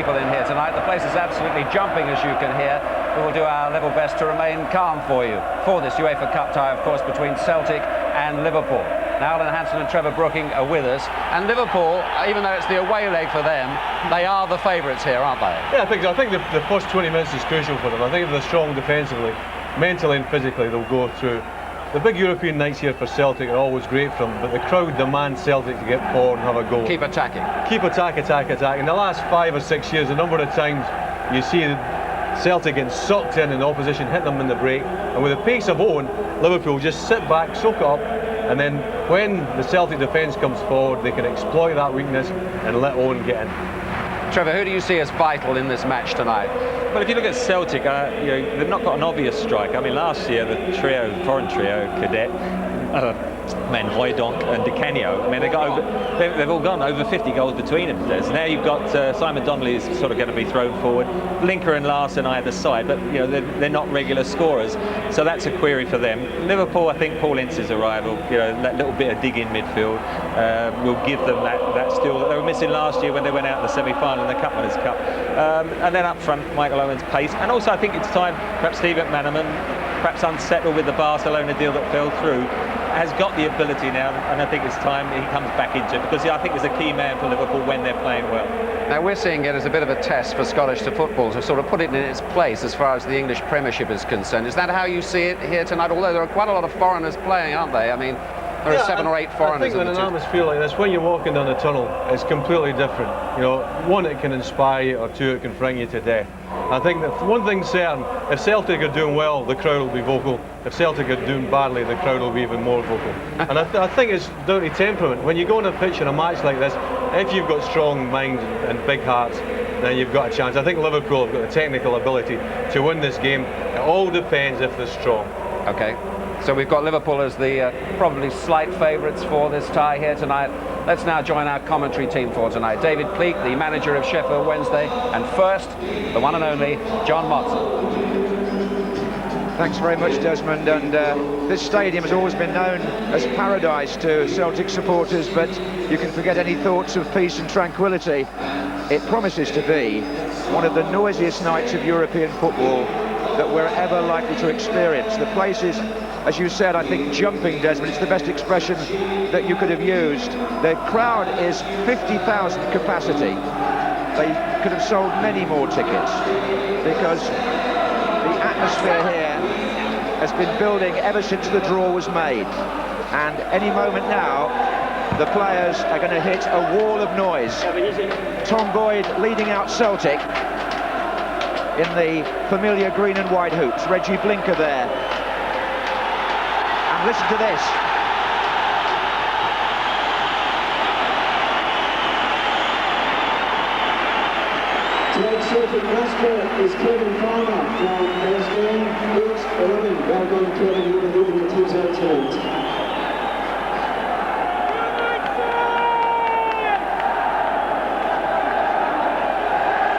people in here tonight. The place is absolutely jumping, as you can hear. We will do our level best to remain calm for you for this UEFA Cup tie, of course, between Celtic and Liverpool. Now Alan Hansen and Trevor Brooking are with us, and Liverpool, even though it's the away leg for them, they are the favourites here, aren't they? Yeah, I think the first 20 minutes is crucial for them. I think if they're strong defensively, mentally and physically, they'll go through. The big European nights here for Celtic are always great for them, but the crowd demands Celtic to get forward and have a goal. Keep attacking. Keep attack. In the last 5 or 6 years, a number of times you see Celtic getting sucked in and the opposition hit them in the break, and with the pace of Owen, Liverpool just sit back, soak it up, and then when the Celtic defence comes forward, they can exploit that weakness and let Owen get in. Trevor, who do you see as vital in this match tonight? Well, if you look at Celtic, they've not got an obvious striker. I mean, last year the foreign trio, Cadet, Hooijdonk and Di Canio, I mean, they've all gone over 50 goals between them. Now you've got Simon Donnelly is sort of going to be thrown forward, Blinker and Larsson either side, but they're not regular scorers, so that's a query for them. Liverpool, I think Paul Ince's arrival, that little bit of dig in midfield will give them that still that they were missing last year when they went out in the semi-final in the Cup Winners' Cup. And then up front, Michael Owen's pace, and also I think it's time perhaps Steve McManaman, perhaps unsettled with the Barcelona deal that fell through, has got the ability now, and I think it's time he comes back into it, because I think he's a key man for Liverpool when they're playing well. Now we're seeing it as a bit of a test for Scottish football to sort of put it in its place as far as the English Premiership is concerned. Is that how you see it here tonight? Although there are quite a lot of foreigners playing, aren't they? I mean, there are 7 or 8 foreigners. I think in an atmosphere like this, when you're walking down the tunnel, it's completely different. One, it can inspire you, or two, it can bring you to death. I think that one thing's certain: if Celtic are doing well, the crowd will be vocal. If Celtic are doing badly, the crowd will be even more vocal. And I think it's down to temperament. When you go on a pitch in a match like this, if you've got strong minds and big hearts, then you've got a chance. I think Liverpool have got the technical ability to win this game. It all depends if they're strong. Okay. So we've got Liverpool as the probably slight favourites for this tie here tonight. Let's now join our commentary team for tonight. David Pleak, the manager of Sheffield Wednesday, and first, the one and only, John Motson. Thanks very much, Desmond. And this stadium has always been known as paradise to Celtic supporters, but you can forget any thoughts of peace and tranquility. It promises to be one of the noisiest nights of European football that we're ever likely to experience. The place is, as you said, I think jumping, Desmond. It's the best expression that you could have used. The crowd is 50,000 capacity. They could have sold many more tickets, because the atmosphere here has been building ever since the draw was made. And any moment now, the players are going to hit a wall of noise. Tom Boyd leading out Celtic in the familiar green and white hoops. Regi Blinker there. And listen to this. Tonight's Celtic mascot is Kevin Kvarme from SN 11. Well done, Kevin. You're leading the teams out tonight.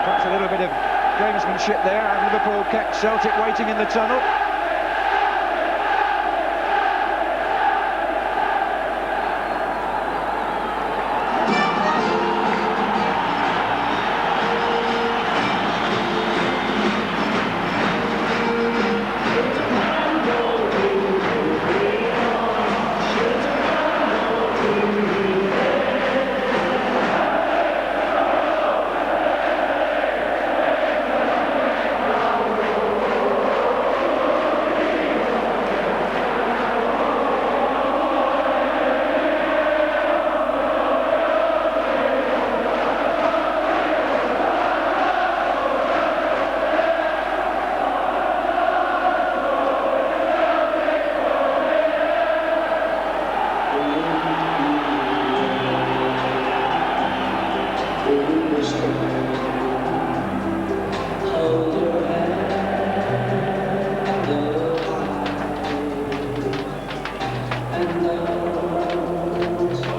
Perhaps a little bit of gamesmanship there, and Liverpool kept Celtic waiting in the tunnel.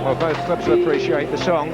Well, both clubs will appreciate the song.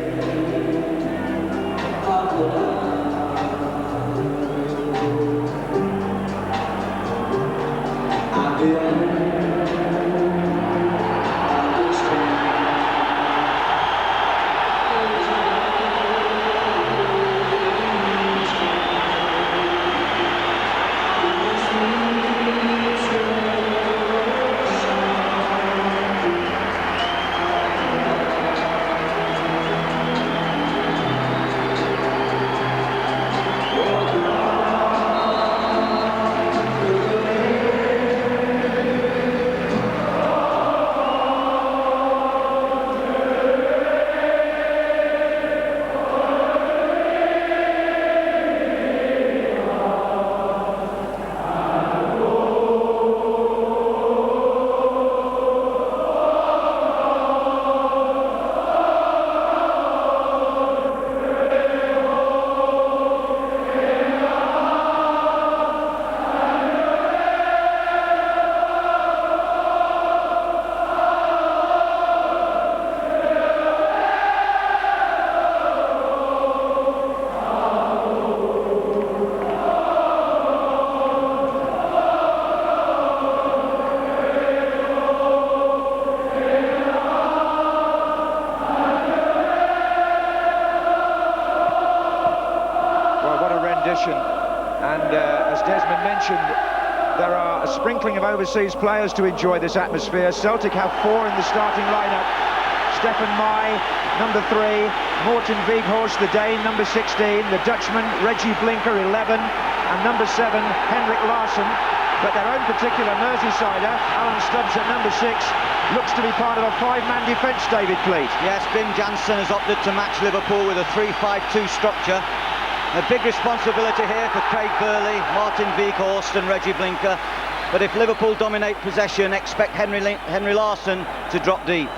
mentioned, there are a sprinkling of overseas players to enjoy this atmosphere. Celtic have 4 in the starting lineup. Stéphane Mahé, number 3, Morten Wieghorst, the Dane, number 16, the Dutchman, Regi Blinker, 11, and number 7, Henrik Larsson. But their own particular Merseysider, Alan Stubbs at number 6, looks to be part of a 5-man defence, David Pleat. Yes, Wim Jansen has opted to match Liverpool with a 3-5-2 structure. A big responsibility here for Craig Burley, Morten Wieghorst and Regi Blinker. But if Liverpool dominate possession, expect Henry Larsson to drop deep.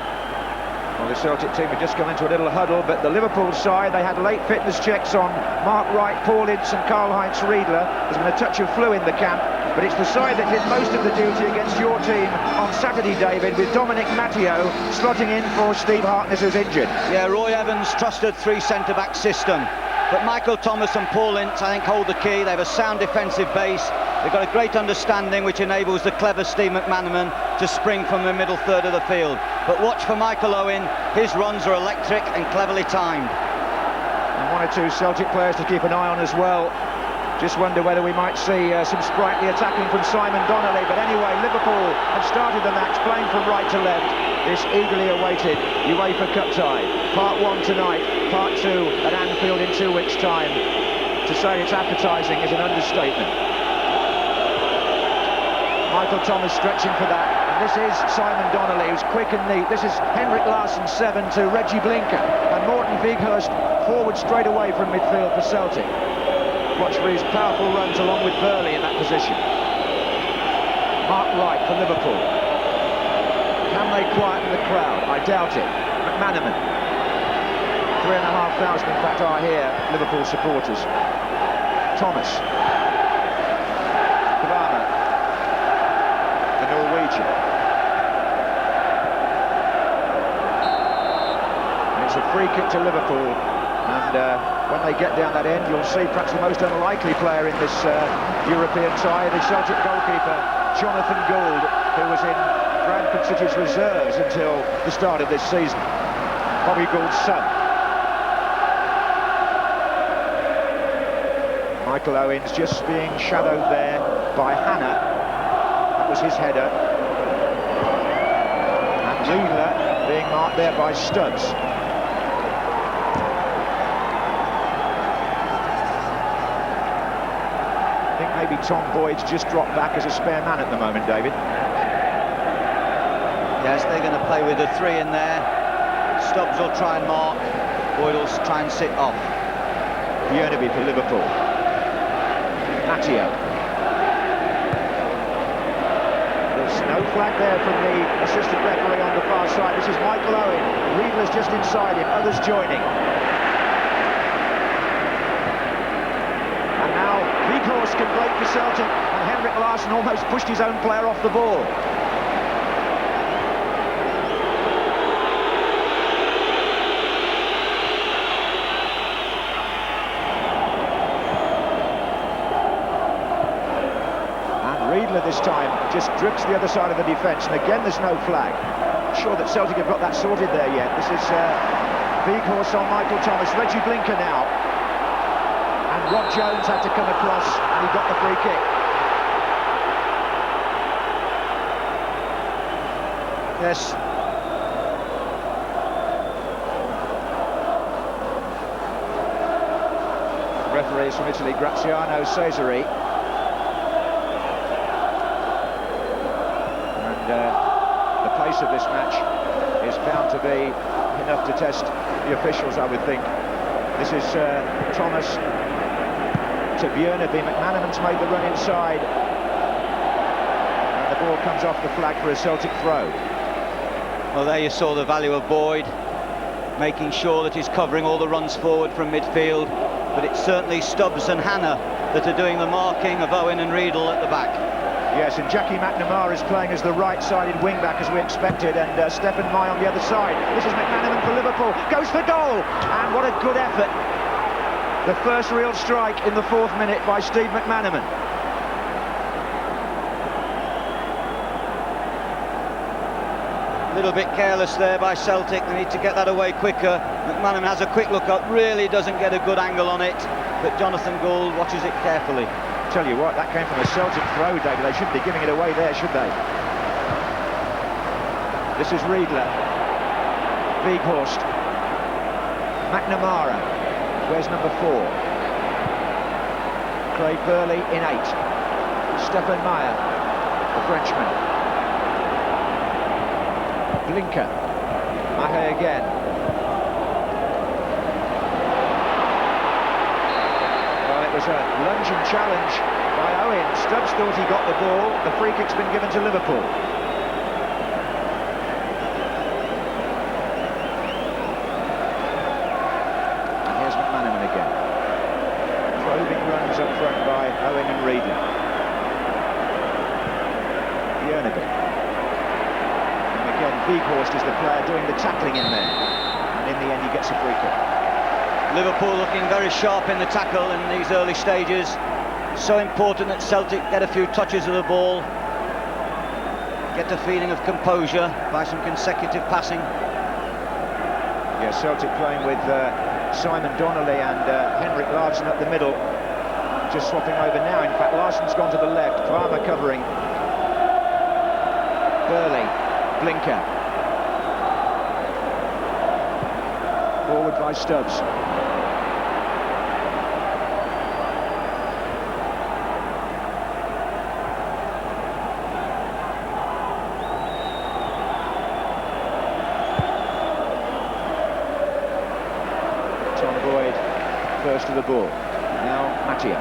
Well, the Celtic team had just gone into a little huddle, but the Liverpool side, they had late fitness checks on Wright, Ince and Karl-Heinz Riedle. There's been a touch of flu in the camp, but it's the side that did most of the duty against your team on Saturday, David, with Dominic Matteo slotting in for Steve Harkness, who's injured. Yeah, Roy Evans trusted 3 centre-back system, but Michael Thomas and Paul Ince, I think, hold the key. They have a sound defensive base. They've got a great understanding, which enables the clever Steve McManaman to spring from the middle third of the field. But watch for Michael Owen. His runs are electric and cleverly timed. And 1 or 2 Celtic players to keep an eye on as well. Just wonder whether we might see some sprightly attacking from Simon Donnelly. But anyway, Liverpool have started the match playing from right to left. This eagerly awaited UEFA Cup tie. Part 1 tonight, part 2 at Anfield in 2 weeks' time. To say it's appetising is an understatement. Michael Thomas stretching for that, and this is Simon Donnelly, who's quick and neat. This is Henrik Larsson, 7 to Regi Blinker, and Morten Wieghorst forward straight away from midfield for Celtic. Watch for his powerful runs along with Burley in that position. Mark Wright for Liverpool. Can they quieten the crowd? I doubt it. McManaman. 3,500 in fact are here, Liverpool supporters. Thomas. Kvarme. The Norwegian. And it's a free kick to Liverpool, and when they get down that end, you'll see perhaps the most unlikely player in this European tie, the Celtic goalkeeper Jonathan Gould, who was in Bradford City's reserves until the start of this season. Bobby Gould's son. Michael Owens just being shadowed there by Hannah. That was his header. And Riedle being marked there by Stubbs. I think maybe Tom Boyd's just dropped back as a spare man at the moment, David. Yes, they're going to play with a 3 in there. Stubbs will try and mark. Boyd will try and sit off. Bjørnebye for Liverpool. Matteo. There's no flag there from the assistant referee on the far side. This is Michael Owen. Riedle's just inside him, others joining. And now Wieghorst can break for Celtic, and Henrik Larsson almost pushed his own player off the ball. This time just drifts the other side of the defence, and again there's no flag. Not sure that Celtic have got that sorted there yet. This is Wieghorst on Michael Thomas. Regi Blinker now, and Rob Jones had to come across, and he got the free kick. Yes. Referees from Italy, Graziano, Cesari. The pace of this match is bound to be enough to test the officials, I would think. This is Thomas to Bjørnebye. McManaman's made the run inside, and the ball comes off the flag for a Celtic throw. Well, there you saw the value of Boyd, making sure that he's covering all the runs forward from midfield, but it's certainly Stubbs and Hannah that are doing the marking of Owen and Riedle at the back. Yes, and McNamara is playing as the right-sided wing-back as we expected, and Stéphane Mahé on the other side. This is McManaman for Liverpool, goes for goal, and what a good effort. The first real strike in the 4th minute by Steve McManaman. A little bit careless there by Celtic. They need to get that away quicker. McManaman has a quick look up, really doesn't get a good angle on it, but Jonathan Gould watches it carefully. tell you what, that came from a Celtic throw, David. They shouldn't be giving it away there, should they? This is Riedle. Wieghorst. McNamara. Where's number 4? Craig Burley in 8. Stéphane Mahé, the Frenchman. Blinker. Mahé again. Well, it was a lunging challenge by Owen. Stubbs thought he got the ball. The free kick's been given to Liverpool. And here's McManaman again. Probing runs up front by Owen and Riedle. Bjørnebye. And again, Wieghorst is the player doing the tackling in there. And in the end, he gets a free kick. Liverpool looking very sharp in the tackle in these early stages. So important that Celtic get a few touches of the ball, get a feeling of composure by some consecutive passing. Yeah, Celtic playing with Simon Donnelly and Henrik Larsson up the middle, just swapping over now. In fact, Larsson's gone to the left, Kvarme covering. Burley, Blinker. Forward by Stubbs. First to the ball. Now Matteo.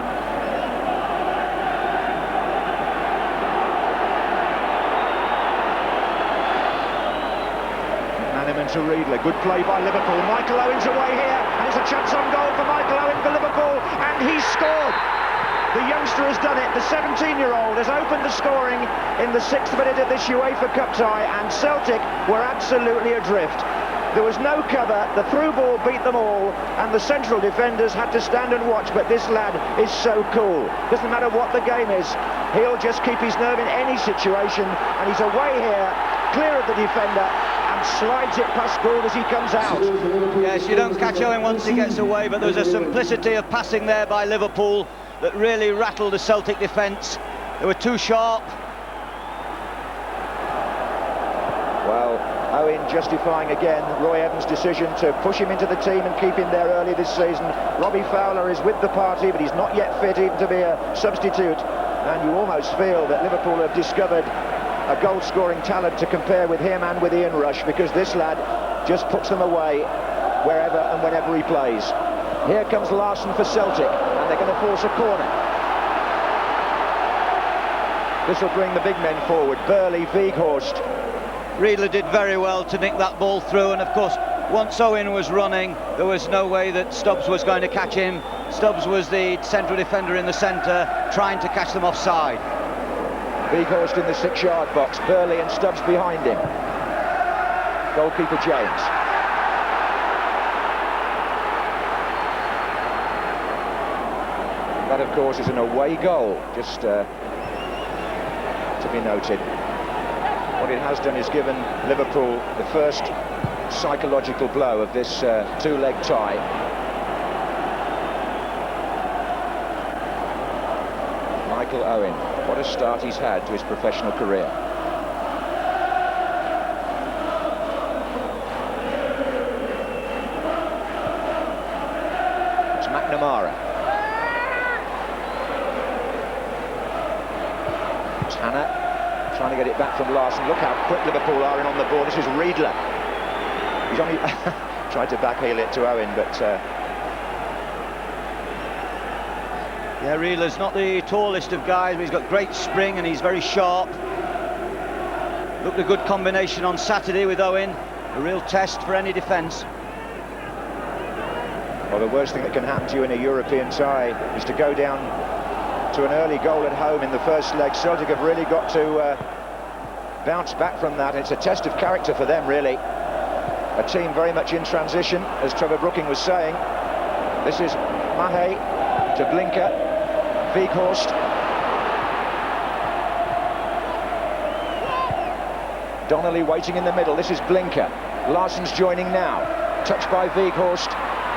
McManaman to Riedle. Good play by Liverpool. Michael Owen's away here, and it's a chance on goal for Michael Owen for Liverpool, and he's scored. The youngster has done it. The 17-year-old has opened the scoring in the 6th minute of this UEFA Cup tie, and Celtic were absolutely adrift. There was no cover, the through ball beat them all, and the central defenders had to stand and watch, but this lad is so cool. Doesn't matter what the game is, he'll just keep his nerve in any situation, and he's away here, clear of the defender, and slides it past Gould as he comes out. Yes, you don't catch Owen once he gets away, but there was a simplicity of passing there by Liverpool that really rattled the Celtic defence. They were too sharp. Well, Owen justifying again Roy Evans' decision to push him into the team and keep him there early this season. Robbie Fowler is with the party, but he's not yet fit even to be a substitute. And you almost feel that Liverpool have discovered a goal-scoring talent to compare with him and with Ian Rush, because this lad just puts them away wherever and whenever he plays. Here comes Larsson for Celtic, and they're going to force a corner. This will bring the big men forward. Burley, Wieghorst. Riedle did very well to nick that ball through, and of course once Owen was running there was no way that Stubbs was going to catch him. Stubbs was the central defender in the centre trying to catch them offside. Wieghorst in the 6-yard box, Burley and Stubbs behind him. Goalkeeper James. That of course is an away goal, just to be noted. What it has done is given Liverpool the first psychological blow of this two-leg tie. Michael Owen, what a start he's had to his professional career. It's McNamara. It's Hannah. Trying to get it back from Larsson. Look how quick Liverpool are in on the ball. This is Riedle. He's only tried to backheel it to Owen, but yeah, Riedle's not the tallest of guys, but he's got great spring and he's very sharp. Looked a good combination on Saturday with Owen. A real test for any defence. Well, the worst thing that can happen to you in a European tie is to go down to an early goal at home in the first leg. Celtic have really got to bounce back from that. It's a test of character for them, really. A team very much in transition, as Trevor Brooking was saying. This is Mahé to Blinker, Wieghorst. Donnelly waiting in the middle. This is Blinker. Larsson's joining now. Touched by Wieghorst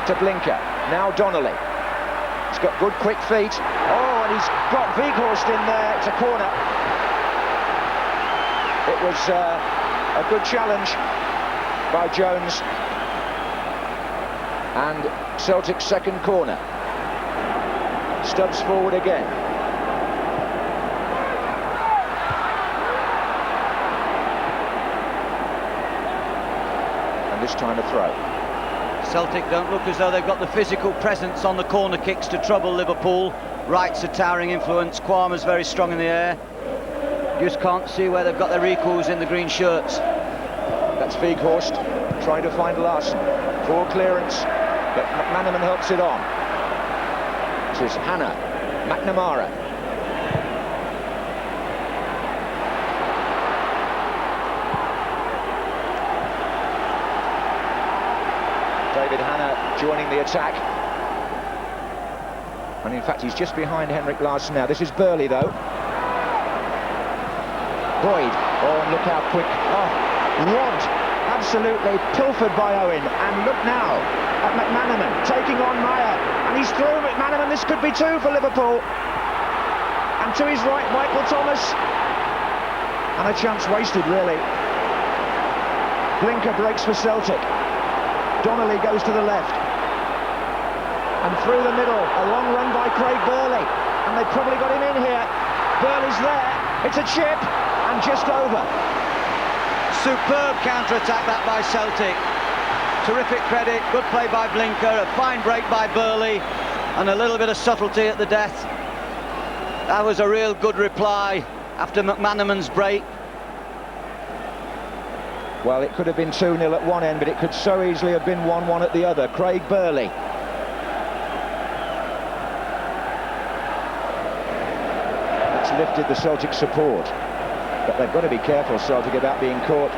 to Blinker. Now Donnelly. He's got good quick feet. Oh, and he's got Wieghorst in there. It's a corner. It was a good challenge by Jones. And Celtic's second corner. Stubbs forward again. And this time a throw. Celtic don't look as though they've got the physical presence on the corner kicks to trouble Liverpool. Wright's a towering influence. Kvarme's very strong in the air. Just can't see where they've got their equals in the green shirts. That's Wieghorst trying to find Larsson. Poor clearance, but McManaman helps it on. This is Hannah, McNamara. David Hannah joining the attack. And in fact, he's just behind Henrik Larsson now. This is Burley, though. Boyd. Oh, and look how quick. Oh, robbed. Absolutely pilfered by Owen. And look now at McManaman taking on Meyer. And he's through McManaman. This could be two for Liverpool. And to his right, Michael Thomas. And a chance wasted, really. Blinker breaks for Celtic. Donnelly goes to the left. And through the middle, a long run by Craig Burley. And they've probably got him in here. Burley's there. It's a chip. And just over. Superb counter-attack that by Celtic. Terrific credit, good play by Blinker, a fine break by Burley, and a little bit of subtlety at the death. That was a real good reply after McManaman's break. Well, it could have been 2-0 at one end, but it could so easily have been 1-1 at the other. Craig Burley. That's lifted the Celtic support. But they've got to be careful, Celtic, about being caught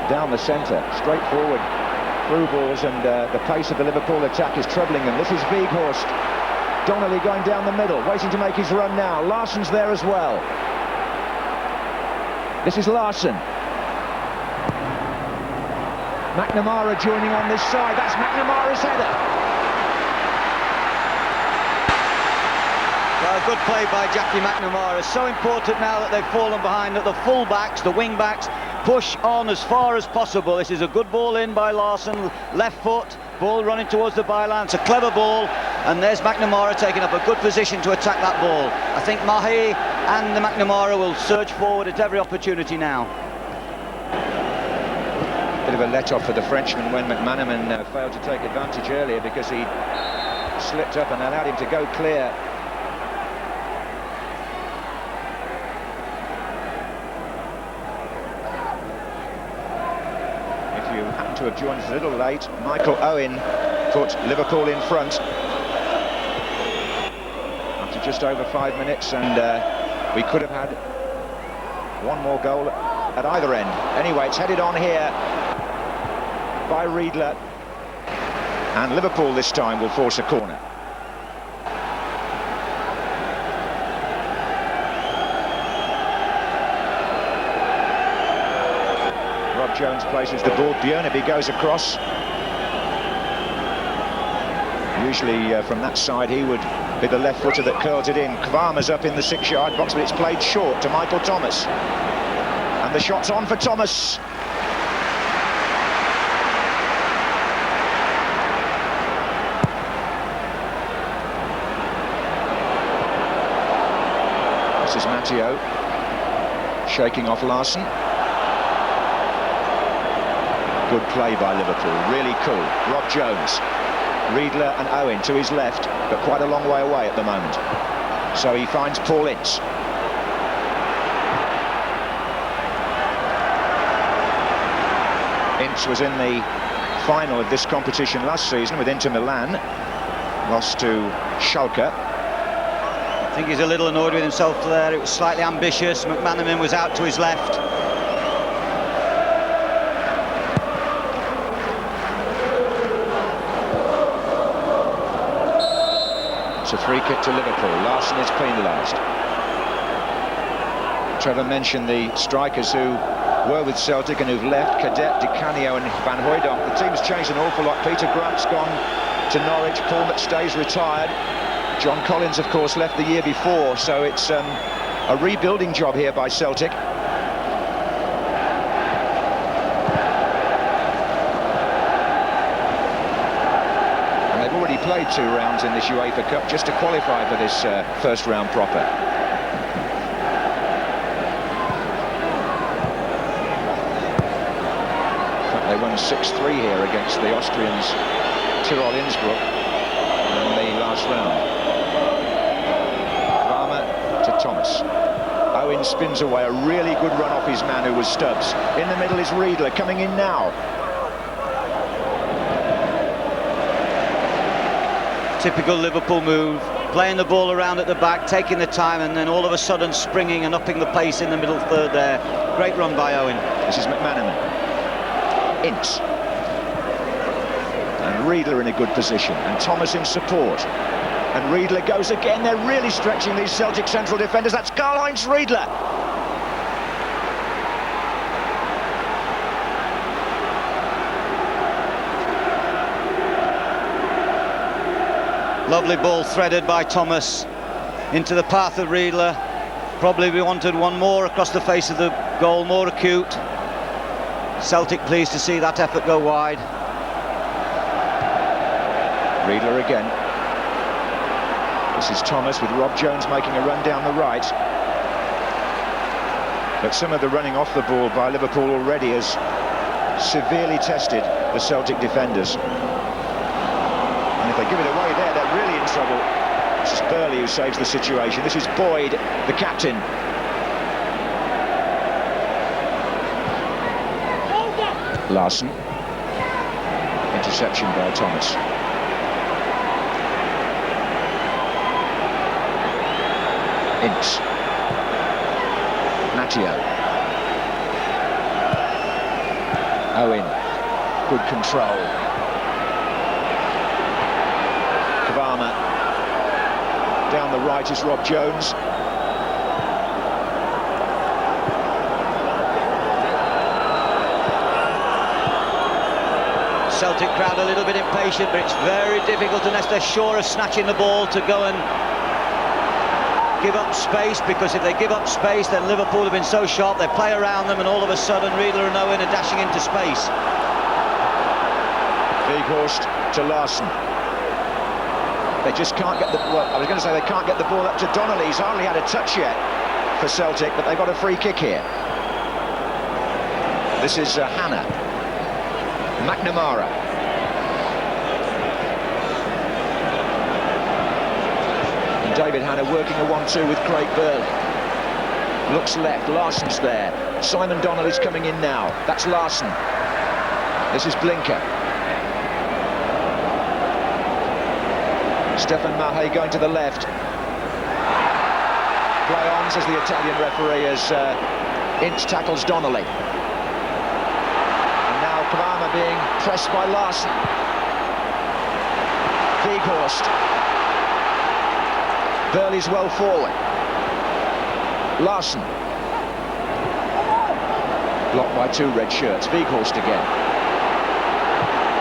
down the centre, straight forward, through balls, and the pace of the Liverpool attack is troubling them. This is Wieghorst. Donnelly going down the middle, waiting to make his run now. Larsson's there as well. This is Larsson. McNamara joining on this side. That's McNamara's header. Well, good play by Jackie McNamara. So important now that they've fallen behind, that the full-backs, the wing-backs, push on as far as possible. This is a good ball in by Larsson, left foot, ball running towards the byline. It's a clever ball, and there's McNamara taking up a good position to attack that ball. I think Mahé and the McNamara will surge forward at every opportunity now. Bit of a let-off for the Frenchman when McManaman failed to take advantage earlier because he slipped up and allowed him to go clear. To have joined us a little late, Michael Owen put Liverpool in front after just over 5 minutes, and we could have had one more goal at either end. Anyway, it's headed on here by Riedle, and Liverpool this time will force a corner. Jones places the ball, Bjørnebye goes across. Usually from that side he would be the left footer that curls it in. Kvarme's up in the 6-yard box, but it's played short to Michael Thomas. And the shot's on for Thomas. This is Matteo shaking off Larsson. Good play by Liverpool, really cool. Rob Jones, Riedle and Owen to his left, but quite a long way away at the moment. So he finds Paul Ince. Ince was in the final of this competition last season with Inter Milan, lost to Schalke. I think he's a little annoyed with himself there. It was slightly ambitious. McManaman was out to his left. It's a free kick to Liverpool. Larsson is penalised. Trevor mentioned the strikers who were with Celtic and who've left, Cadet, Di Canio and Van Hooijdonk. The team's changed an awful lot. Peter Grant's gone to Norwich, Paul McStay's retired. John Collins, of course, left the year before, so it's a rebuilding job here by Celtic. And they've already played 2 rounds in this UEFA Cup just to qualify for this first round proper. They won 6-3 here against the Austrians, Tirol Innsbruck, in the last round. Kvarme to Thomas. Owen spins away, a really good run off his man who was Stubbs. In the middle is Riedle, coming in now. Typical Liverpool move, playing the ball around at the back, taking the time, and then all of a sudden springing and upping the pace in the middle third there. Great run by Owen. This is McManaman. Ince. And Riedle in a good position, and Thomas in support. And Riedle goes again. They're really stretching these Celtic central defenders. That's Karl-Heinz Riedle. Lovely ball threaded by Thomas into the path of Riedle. Probably we wanted one more across the face of the goal, more acute. Celtic pleased to see that effort go wide. Riedle again. This is Thomas with Rob Jones making a run down the right. But some of the running off the ball by Liverpool already has severely tested the Celtic defenders. And if they give it away there, they're really in trouble. This is Burley who saves the situation. This is Boyd, the captain. Larsson. Interception by Thomas. Ince. Matteo. Owen. Good control. Kvarme. Down the right is Rob Jones. Celtic crowd a little bit impatient, but it's very difficult unless they're sure of snatching the ball to go and give up space, because if they give up space, then Liverpool have been so sharp, they play around them, and all of a sudden Riedle and Owen are dashing into space. Wieghorst to Larsson. They just can't get the... Well, I was going to say they can't get the ball up to Donnelly. He's hardly had a touch yet for Celtic, but they've got a free kick here. This is Hannah. McNamara. And David Hannah working a 1-2 with Craig Burley. Looks left, Larsson's there. Simon Donnelly's coming in now. That's Larsson. This is Blinker. Stéphane Mahé going to the left. Play on, says the Italian referee, as Ince tackles Donnelly. Kvarme being pressed by Larsson. Wieghorst. Burley's well forward. Larsson. Blocked by 2 red shirts. Wieghorst again.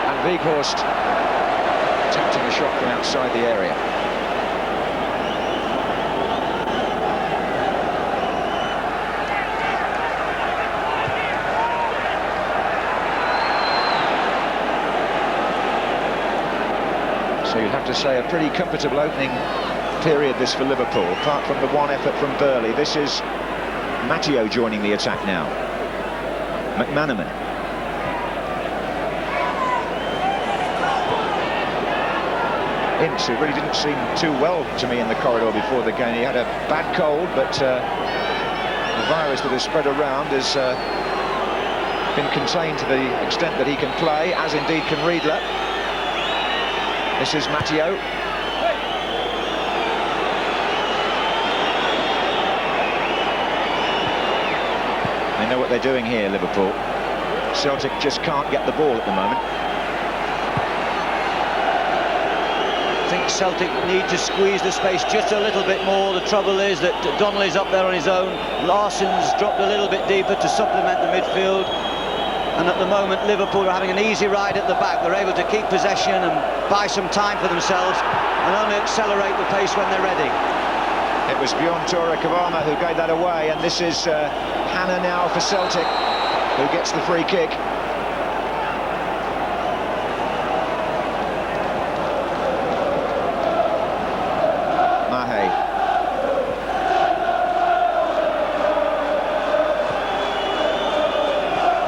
And Wieghorst attempting a shot from outside the area. So you'd have to say a pretty comfortable opening period this for Liverpool, apart from the one effort from Burley. This is Matteo joining the attack now. McManaman. Ince, who really didn't seem too well to me in the corridor before the game. He had a bad cold, but the virus that has spread around has been contained to the extent that he can play, as indeed can Riedle. This is Matteo. They know what they're doing here, Liverpool. Celtic just can't get the ball at the moment. I think Celtic need to squeeze the space just a little bit more. The trouble is that Donnelly's up there on his own. Larsson's dropped a little bit deeper to supplement the midfield. and at the moment Liverpool are having an easy ride at the back. They're able to keep possession and buy some time for themselves and only accelerate the pace when they're ready. It was Bjørn Kvarme who gave that away, and this is Hannah now for Celtic, who gets the free kick. Mahé.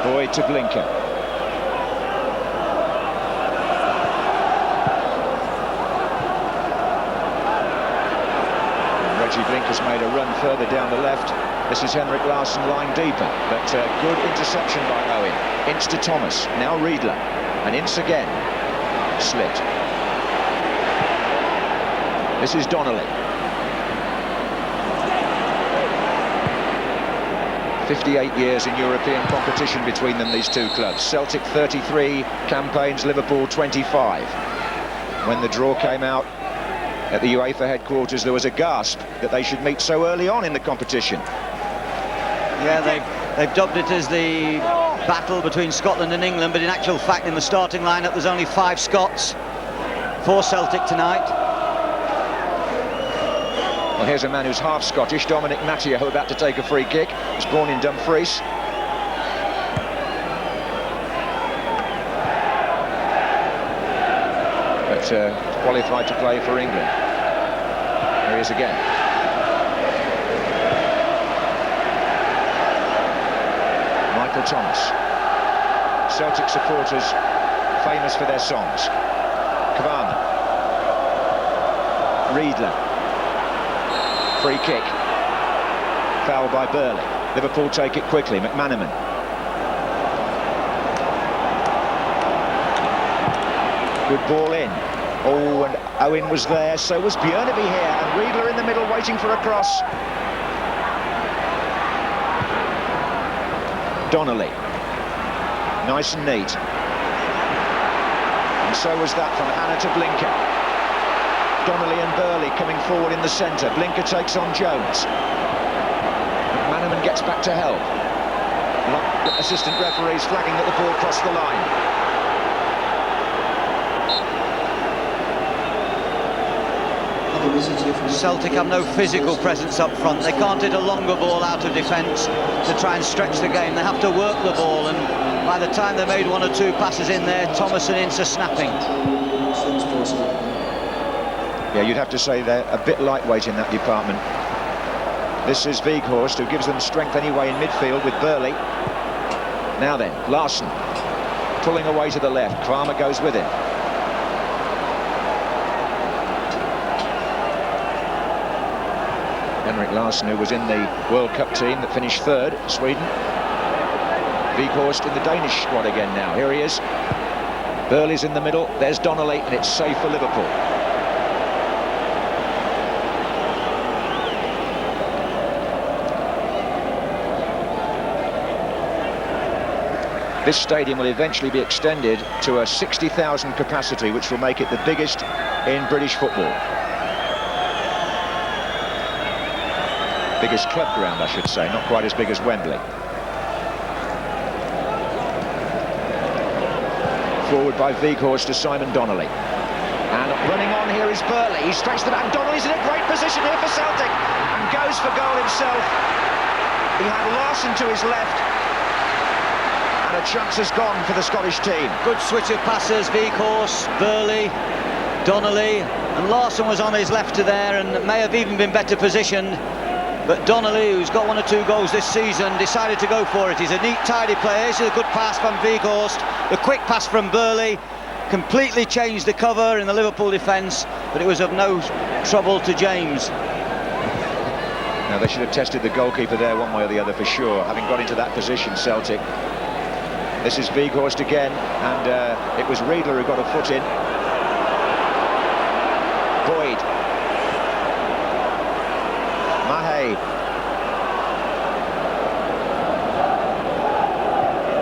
Boyd to Blinker. Regi Blinker's made a run further down the left. This is Henrik Larsson lying deeper, but good interception by Owen. Ince to Thomas, now Riedle, and Ince again. Slit. This is Donnelly. 58 years in European competition between them, these two clubs. Celtic 33 campaigns, Liverpool 25. When the draw came out at the UEFA headquarters, there was a gasp that they should meet so early on in the competition. Yeah, they've dubbed it as the battle between Scotland and England, but in actual fact in the starting lineup there's only 5 Scots for Celtic tonight. Well, here's a man who's half Scottish, Dominic Matteo, about to take a free kick. He's born in Dumfries. But qualified to play for England. There he is again. Michael Thomas. Celtic supporters famous for their songs. Kvarme. Riedle. Free kick. Foul by Burley. Liverpool take it quickly. McManaman. Good ball in. Oh, and Owen was there, so was Bjørnebye here, and Riedle in the middle waiting for a cross. Donnelly. Nice and neat. And so was that from Hannah to Blinker. Donnelly and Burley coming forward in the centre. Blinker takes on Jones. McManaman gets back to help. Assistant referees flagging that the ball crossed the line. Celtic have no physical presence up front. They can't hit a longer ball out of defence to try and stretch the game. They have to work the ball, and by the time they made 1 or 2 passes in there, Thomas and Ince are snapping. Yeah, you'd have to say they're a bit lightweight in that department. This is Wieghorst, who gives them strength anyway in midfield with Burley. Now then, Larsson pulling away to the left. Kvarme goes with him. Henrik Larsson, who was in the World Cup team that finished 3rd, Sweden. Wieghorst in the Danish squad again now. Here he is. Burley's in the middle. There's Donnelly, and it's safe for Liverpool. This stadium will eventually be extended to a 60,000 capacity, which will make it the biggest in British football. Biggest club ground, I should say, not quite as big as Wembley. Forward by Wieghorst to Simon Donnelly. And running on here is Burley. He stretched the back. Donnelly's in a great position here for Celtic and goes for goal himself. He had Larsson to his left, and a chance has gone for the Scottish team. Good switch of passes, Wieghorst, Burley, Donnelly, and Larsson was on his left to there and may have even been better positioned. But Donnelly, who's got 1 or 2 goals this season, decided to go for it. He's a neat, tidy player. This is a good pass from Wieghorst. The quick pass from Burley completely changed the cover in the Liverpool defence, but it was of no trouble to James. Now, they should have tested the goalkeeper there one way or the other for sure, having got into that position, Celtic. This is Wieghorst again, and it was Riedle who got a foot in. Boyd. Mahé.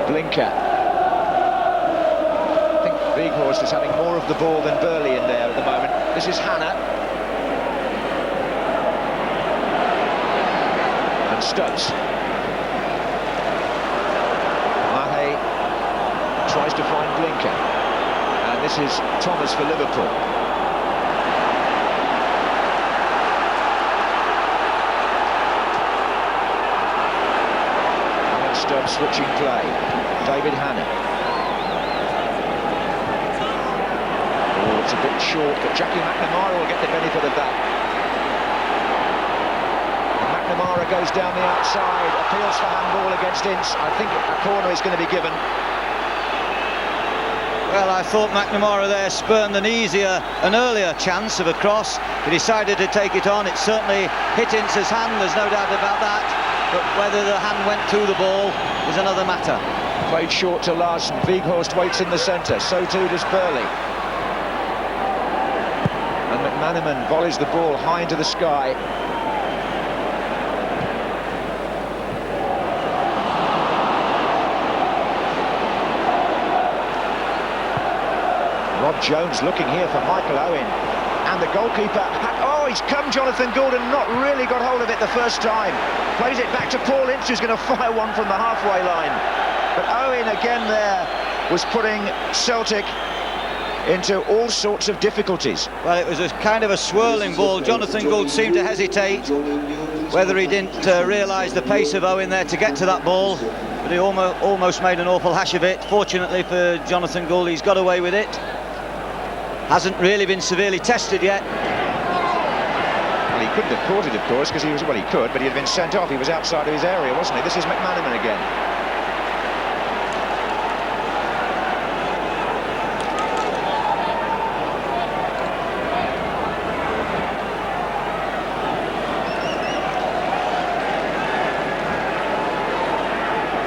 Blinker. I think Wieghorst is having more of the ball than Burley in there at the moment. This is Hannah. And Stubbs. Mahé Blinker. And this is Thomas for Liverpool. Alan Stubbs switching play. David Hannon. Oh, it's a bit short, but Jackie McNamara will get the benefit of that. McNamara goes down the outside, appeals for handball against Ince. I think a corner is going to be given. Well, I thought McNamara there spurned an earlier chance of a cross. He decided to take it on. It certainly hit Ince's hand, there's no doubt about that. But whether the hand went to the ball is another matter. Played short to Larsson. Wieghorst waits in the centre. So too does Burley. And McManaman volleys the ball high into the sky. Rob Jones looking here for Michael Owen, and the goalkeeper he's come Jonathan Gould and not really got hold of it the first time. Plays it back to Paul Ince, who's going to fire one from the halfway line, but Owen again there was putting Celtic into all sorts of difficulties. Well, it was a kind of a swirling ball. Jonathan Gould seemed to hesitate whether he didn't realise the pace of Owen there to get to that ball, but he almost made an awful hash of it. Fortunately for Jonathan Gould, he's got away with it. Hasn't really been severely tested yet. Well, he couldn't have caught it, of course, because he could, but he had been sent off. He was outside of his area, wasn't he? This is McManaman again.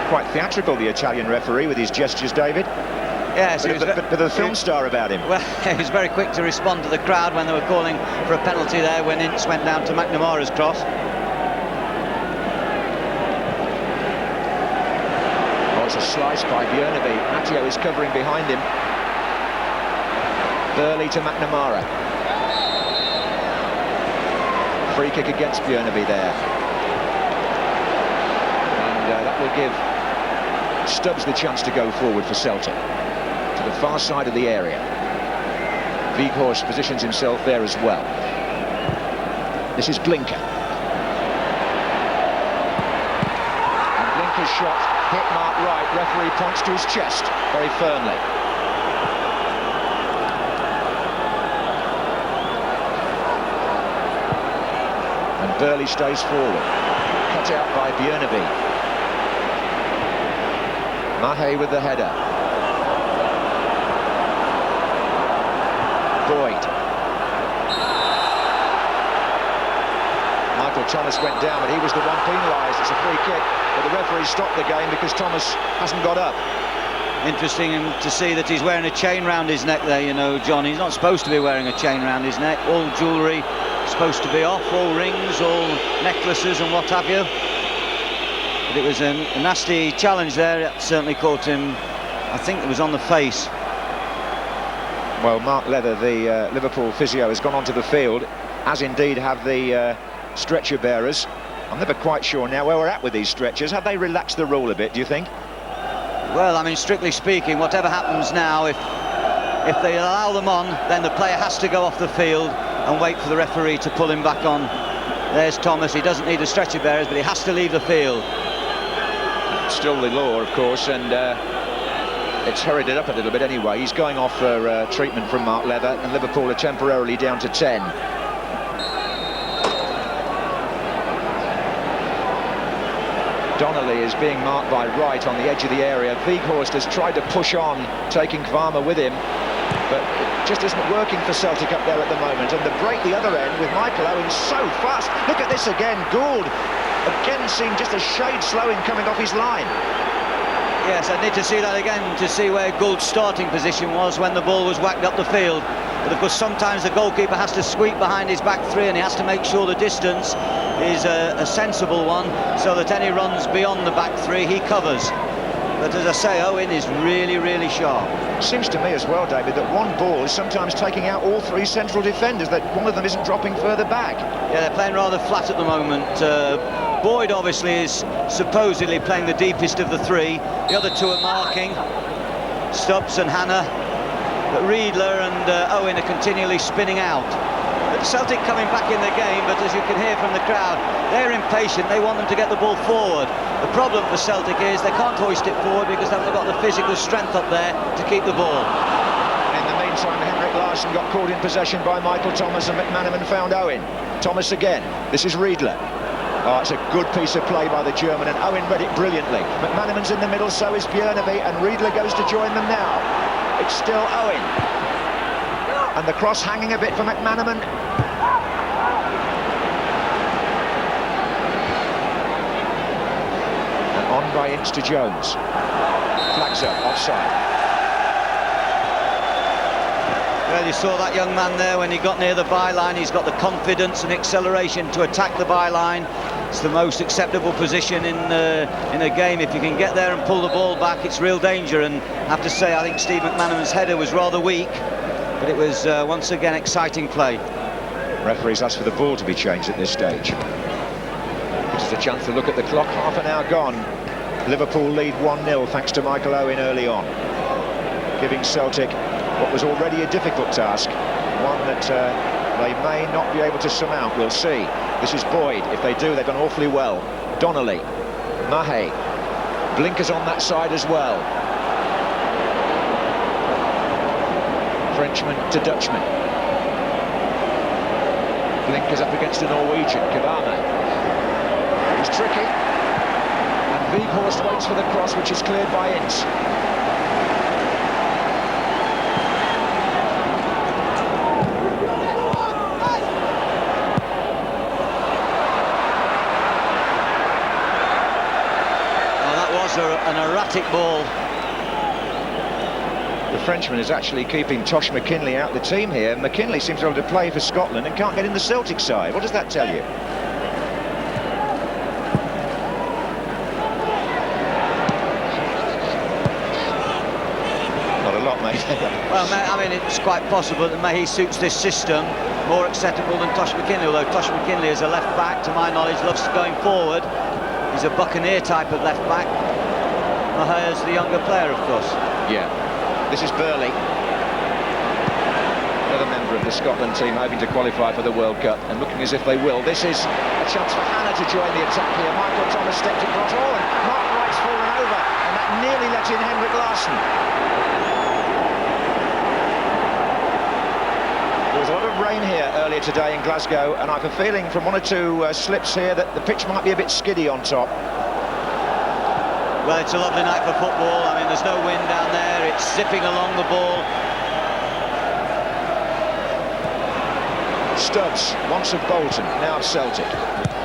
Quite theatrical, the Italian referee, with his gestures, David. Yes, but a film star about him. Well, he was very quick to respond to the crowd when they were calling for a penalty there when Ince went down to McNamara's cross. Oh, it's a slice by Bjørnebye. Matteo is covering behind him. Burley to McNamara. Free kick against Bjørnebye there. And that will give Stubbs the chance to go forward for Celtic. To the far side of the area. Wieghorst positions himself there as well. This is Blinker. And Blinker's shot hit Mark Wright. Referee points to his chest very firmly. And Burley stays forward. Cut out by Bjørnebye. Mahé with the header. Boyd. Michael Thomas went down, but he was the one penalised. It's a free kick, but the referee stopped the game because Thomas hasn't got up. Interesting to see that he's wearing a chain round his neck there, you know, John. He's not supposed to be wearing a chain round his neck. All jewellery supposed to be off, all rings, all necklaces and what have you. But it was a nasty challenge there. It certainly caught him, I think it was on the face. Well, Mark Leather, the Liverpool physio, has gone onto the field, as indeed have the stretcher bearers. I'm never quite sure now where we're at with these stretchers. Have they relaxed the rule a bit, do you think? Well, I mean, strictly speaking, whatever happens now, if they allow them on, then the player has to go off the field and wait for the referee to pull him back on. There's Thomas. He doesn't need the stretcher bearers, but he has to leave the field. Still the law, of course, and it's hurried it up a little bit anyway. He's going off for treatment from Mark Leather, and Liverpool are temporarily down to 10. Donnelly is being marked by Wright on the edge of the area. Wieghorst has tried to push on, taking Kvarme with him, but it just isn't working for Celtic up there at the moment. And the break the other end with Michael Owen so fast. Look at this again. Gould again seemed just a shade slow in coming off his line. Yes, I'd need to see that again to see where Gould's starting position was when the ball was whacked up the field. But of course sometimes the goalkeeper has to sweep behind his back three, and he has to make sure the distance is a sensible one, so that any runs beyond the back three he covers. But as I say, Owen is really, really sharp. Seems to me as well, David, that one ball is sometimes taking out all three central defenders, that one of them isn't dropping further back. Yeah, they're playing rather flat at the moment. Boyd obviously is supposedly playing the deepest of the three. The other two are marking. Stubbs and Hannah, but Riedle and Owen are continually spinning out. But Celtic coming back in the game, but as you can hear from the crowd, they're impatient. They want them to get the ball forward. The problem for Celtic is they can't hoist it forward because they haven't got the physical strength up there to keep the ball. In the meantime, Henrik Larsson got caught in possession by Michael Thomas, and McManaman found Owen. Thomas again. This is Riedle. Oh, it's a good piece of play by the German, and Owen read it brilliantly. McManaman's in the middle, so is Bjørnebye, and Riedle goes to join them now. It's still Owen. And the cross hanging a bit for McManaman. And on by Ince to Jones. Flags up, offside. Well, you saw that young man there when he got near the byline. He's got the confidence and acceleration to attack the byline. It's the most acceptable position in a game. If you can get there and pull the ball back, it's real danger. And I have to say, I think Steve McManaman's header was rather weak, but it was once again exciting play. Referees asked for the ball to be changed at this stage. This is a chance to look at the clock. Half an hour gone. Liverpool lead 1-0 thanks to Michael Owen early on, giving Celtic what was already a difficult task, one that they may not be able to surmount. We'll see. This is Boyd. If they do, they've done awfully well. Donnelly, Mahé, Blinker's on that side as well. Frenchman to Dutchman. Blinker's up against a Norwegian, Kvarme. It's tricky. And Wieghorst waits for the cross, which is cleared by Ince. An erratic ball. The Frenchman is actually keeping Tosh McKinlay out of the team here. McKinlay seems to be able to play for Scotland and can't get in the Celtic side. What does that tell you? Not a lot, mate. Well, I mean, it's quite possible that Mahé suits this system more acceptable than Tosh McKinlay, although Tosh McKinlay is a left-back, to my knowledge, loves going forward. He's a Buccaneer type of left-back. Mahé is the younger player, of course. Yeah. This is Burley, another member of the Scotland team hoping to qualify for the World Cup and looking as if they will. This is a chance for Hannah to join the attack here. Michael Thomas stepped across. Oh, and Mark Wright's fallen over, and that nearly let in Henrik Larsson. There was a lot of rain here earlier today in Glasgow, and I have a feeling from one or two slips here that the pitch might be a bit skiddy on top. Well, it's a lovely night for football. I mean, there's no wind down there. It's zipping along the ball. Stubbs, once of Bolton, now of Celtic.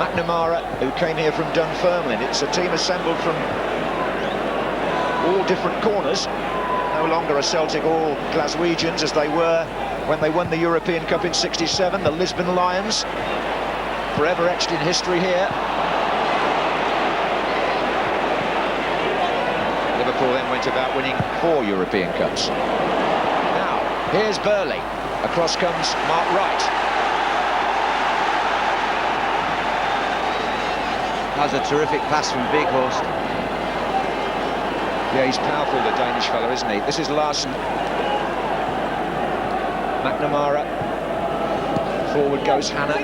McNamara, who came here from Dunfermline. It's a team assembled from all different corners. No longer a Celtic all Glaswegians as they were when they won the European Cup in '67. The Lisbon Lions, forever etched in history here. Liverpool then went about winning 4 European Cups. Now, here's Burley. Across comes Mark Wright. That's a terrific pass from Wieghorst. Yeah, he's powerful, the Danish fellow, isn't he? This is Larsson. McNamara. Forward goes Hannah.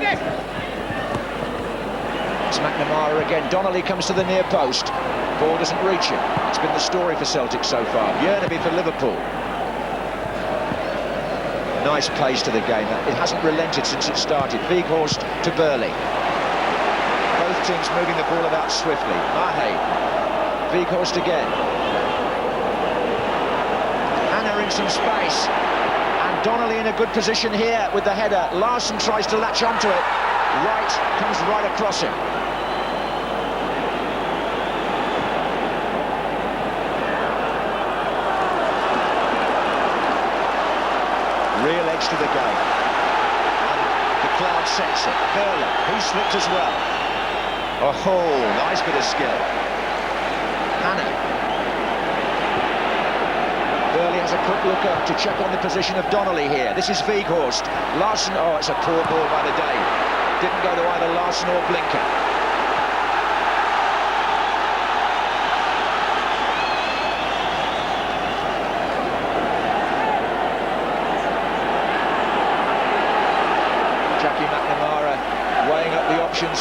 It's McNamara again. Donnelly comes to the near post. Ball doesn't reach him. It's been the story for Celtic so far. Bjørnebye for Liverpool. Nice pace to the game. It hasn't relented since it started. Wieghorst to Burley. Both teams moving the ball about swiftly. Mahé. Wieghorst again. Hannah in some space. And Donnelly in a good position here with the header. Larsson tries to latch onto it. Wright comes right across him. Real edge to the game. And the crowd sets it. Burley, he slipped as well. Oh, nice bit of skill. Hannah. Burley has a quick look up to check on the position of Donnelly here. This is Wieghorst. Larsson, oh, it's a poor ball by the day. Didn't go to either Larsson or Blinker.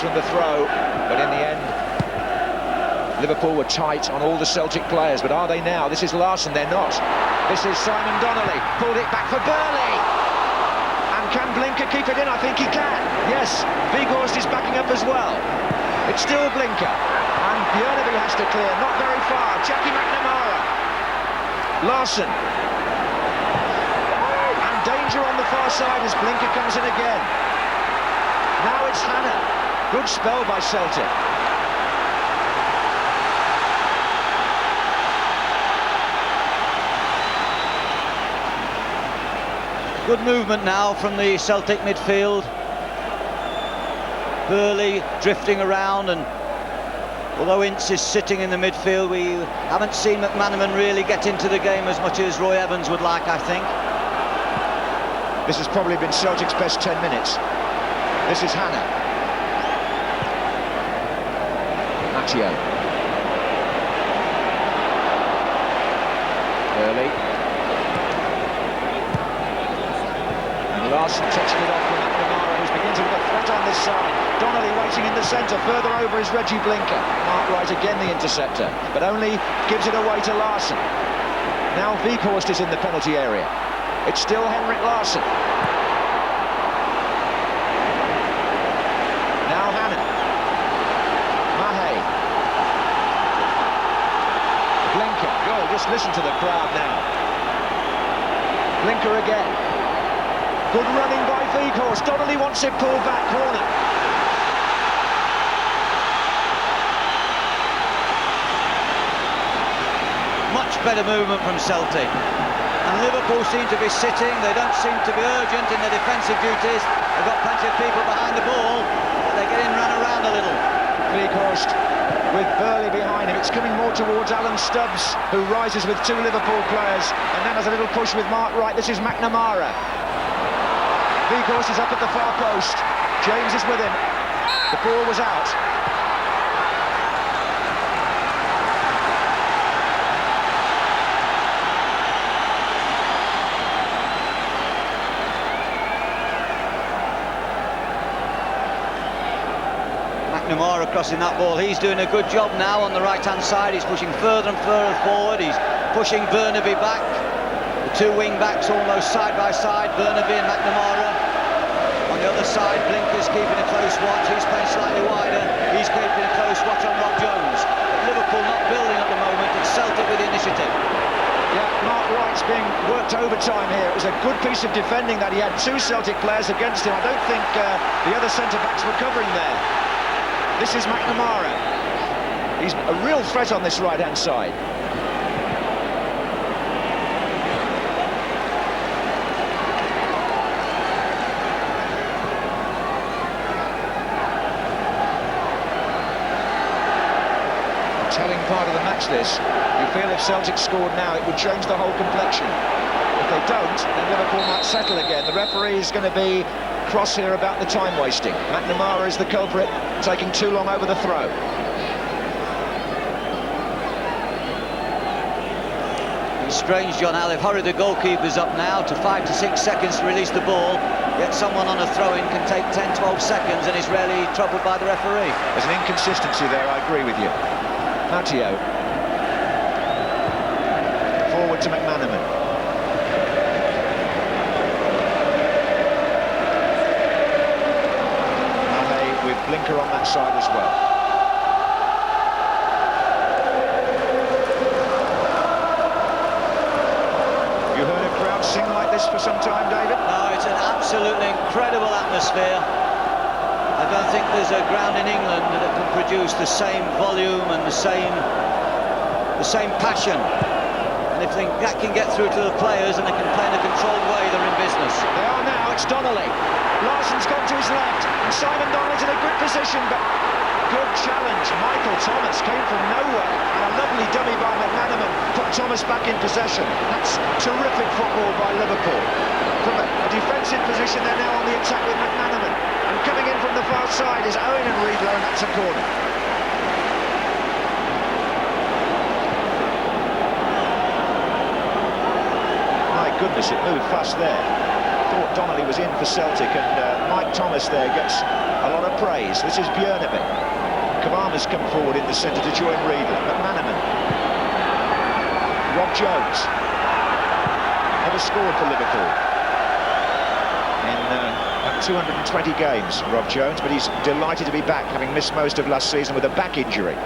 from the throw, but in the end, Liverpool were tight on all the Celtic players, but are they now? This is Larsson, they're not. This is Simon Donnelly, pulled it back for Burley. And can Blinker keep it in? I think he can. Yes, Wieghorst is backing up as well. It's still Blinker. And Bjørnebye has to clear, not very far. Jackie McNamara. Larsson. And danger on the far side as Blinker comes in again. Now it's Hannah. Good spell by Celtic. Good movement now from the Celtic midfield. Burley drifting around, and although Ince is sitting in the midfield, we haven't seen McManaman really get into the game as much as Roy Evans would like, I think. This has probably been Celtic's best 10 minutes. This is Hannah. Matteo. Burley. Larsson touching it off with McNamara, who's beginning to get a threat on this side. Donnelly waiting in the centre, further over is Regi Blinker. Wright again the interceptor, but only gives it away to Larsson. Now Wieghorst is in the penalty area. It's still Henrik Larsson. Now Hannah. Mahé. Blinker. Oh, just listen to the crowd now. Blinker again. Good running by Wieghorst. Donnelly wants it pulled back, corner. Much better movement from Celtic. And Liverpool seem to be sitting. They don't seem to be urgent in their defensive duties. They've got plenty of people behind the ball, but they're getting run around a little. Wieghorst with Burley behind him. It's coming more towards Alan Stubbs, who rises with two Liverpool players, and then has a little push with Mark Wright. This is McNamara. Wieghorst is up at the far post. James is with him. The ball was out. McNamara crossing that ball. He's doing a good job now on the right-hand side. He's pushing further and further forward. He's pushing Bjørnebye back. The two wing-backs almost side by side, Bjørnebye and McNamara. On the other side, Blinker's keeping a close watch. He's playing slightly wider. He's keeping a close watch on Rob Jones. But Liverpool not building at the moment. It's Celtic with the initiative. Yeah, Mark Wright's being worked overtime here. It was a good piece of defending that he had two Celtic players against him. I don't think the other centre-backs were covering there. This is McNamara. He's a real threat on this right-hand side. Telling part of the match this. You feel if Celtic scored now, it would change the whole complexion. If they don't, then Liverpool might settle again. The referee is going to be cross here about the time wasting. McNamara is the culprit, taking too long over the throw. It's strange, John, how they've hurried the goalkeepers up now to 5 to 6 seconds to release the ball. Yet someone on a throw-in can take 10-12 seconds and is rarely troubled by the referee. There's an inconsistency there, I agree with you. Matteo. Forward to McManaman. Mahé with Blinker on that side as well. You heard a crowd sing like this for some time, David? No, it's an absolutely incredible atmosphere. I don't think there's a ground in England that can produce the same volume and the same passion. And if that can get through to the players and they can play in a controlled way, they're in business. They are now. It's Donnelly. Larsson's gone to his left, and Simon Donnelly's in a good position, but good challenge. Michael Thomas came from nowhere, and a lovely dummy by McManaman put Thomas back in possession. That's terrific football by Liverpool. From a defensive position, they're now on the attack with McManaman. And coming in from the far side is Owen and Riedle, and that's a corner. My goodness, it moved fast there. thought Donnelly was in for Celtic, and Mike Thomas there gets a lot of praise. This is Bjørnebye. Kvarme's come forward in the centre to join Riedle. McManaman. Rob Jones. Never scored for Liverpool in about 220 games, Rob Jones, but he's delighted to be back, having missed most of last season with a back injury.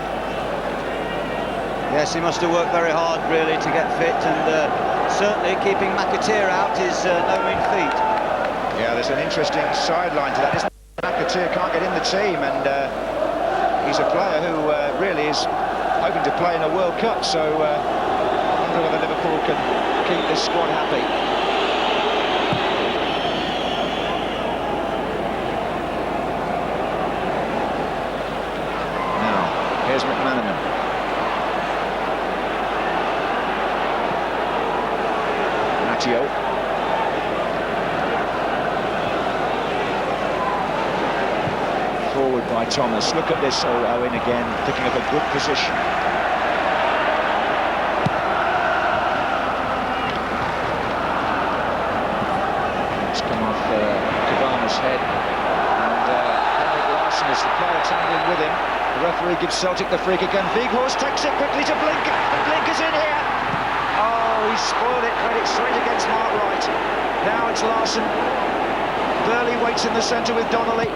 Yes, he must have worked very hard, really, to get fit, and certainly keeping Mackay out is no mean feat. Yeah, there's an interesting sideline to that. Mackay can't get in the team, and he's a player who really is hoping to play in a World Cup, so I wonder whether Liverpool can keep this squad happy. Now, here's McManaman. Matteo. Forward by Thomas. Look at this. Oh, Owen again picking up a good position. It's come off Kvarme's head, and Henrik Larsson is the player tangling with him. The referee gives Celtic the free kick, and Wieghorst takes it quickly to Blinker, and Blinker's in here. Oh, he spoiled it, played it straight against Mark Wright. Now it's Larsson. Burley waits in the centre with Donnelly.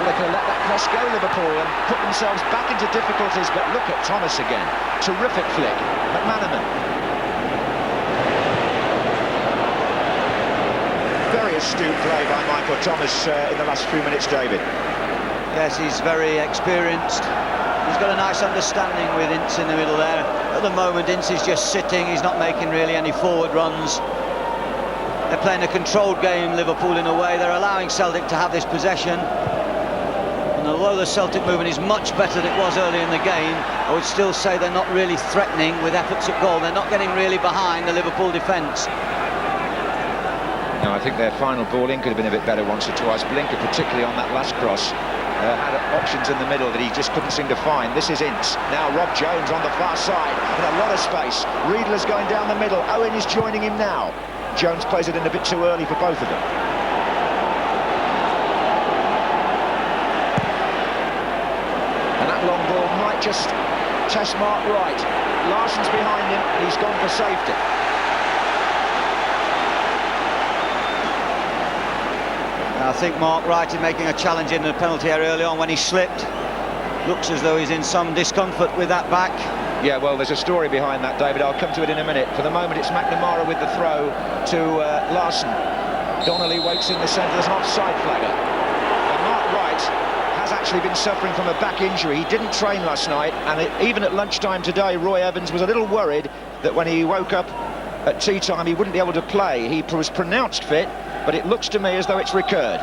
They can let that cross go, Liverpool, and put themselves back into difficulties, but look at Thomas again. Terrific flick. McManaman. Very astute play by Michael Thomas in the last few minutes, David. Yes, he's very experienced. He's got a nice understanding with Ince in the middle there. At the moment, Ince is just sitting. He's not making really any forward runs. They're playing a controlled game, Liverpool, in a way. They're allowing Celtic to have this possession. And although the Celtic movement is much better than it was early in the game, I would still say they're not really threatening with efforts at goal. They're not getting really behind the Liverpool defence. No, I think their final ball in could have been a bit better once or twice. Blinker, particularly on that last cross, had options in the middle that he just couldn't seem to find. This is Ince. Now Rob Jones on the far side with a lot of space. Riedle's going down the middle. Owen is joining him now. Jones plays it in a bit too early for both of them. And that long ball might just test Mark Wright. Larsson's behind him, and he's gone for safety. I think Mark Wright is making a challenge in the penalty area early on when he slipped. Looks as though he's in some discomfort with that back. Yeah, well, there's a story behind that, David. I'll come to it in a minute. For the moment, it's McNamara with the throw to Larsson. Donnelly waits in the centre. There's an offside flagger. And Mark Wright has actually been suffering from a back injury. He didn't train last night, and even at lunchtime today, Roy Evans was a little worried that when he woke up at tea time, he wouldn't be able to play. He was pronounced fit, but it looks to me as though it's recurred.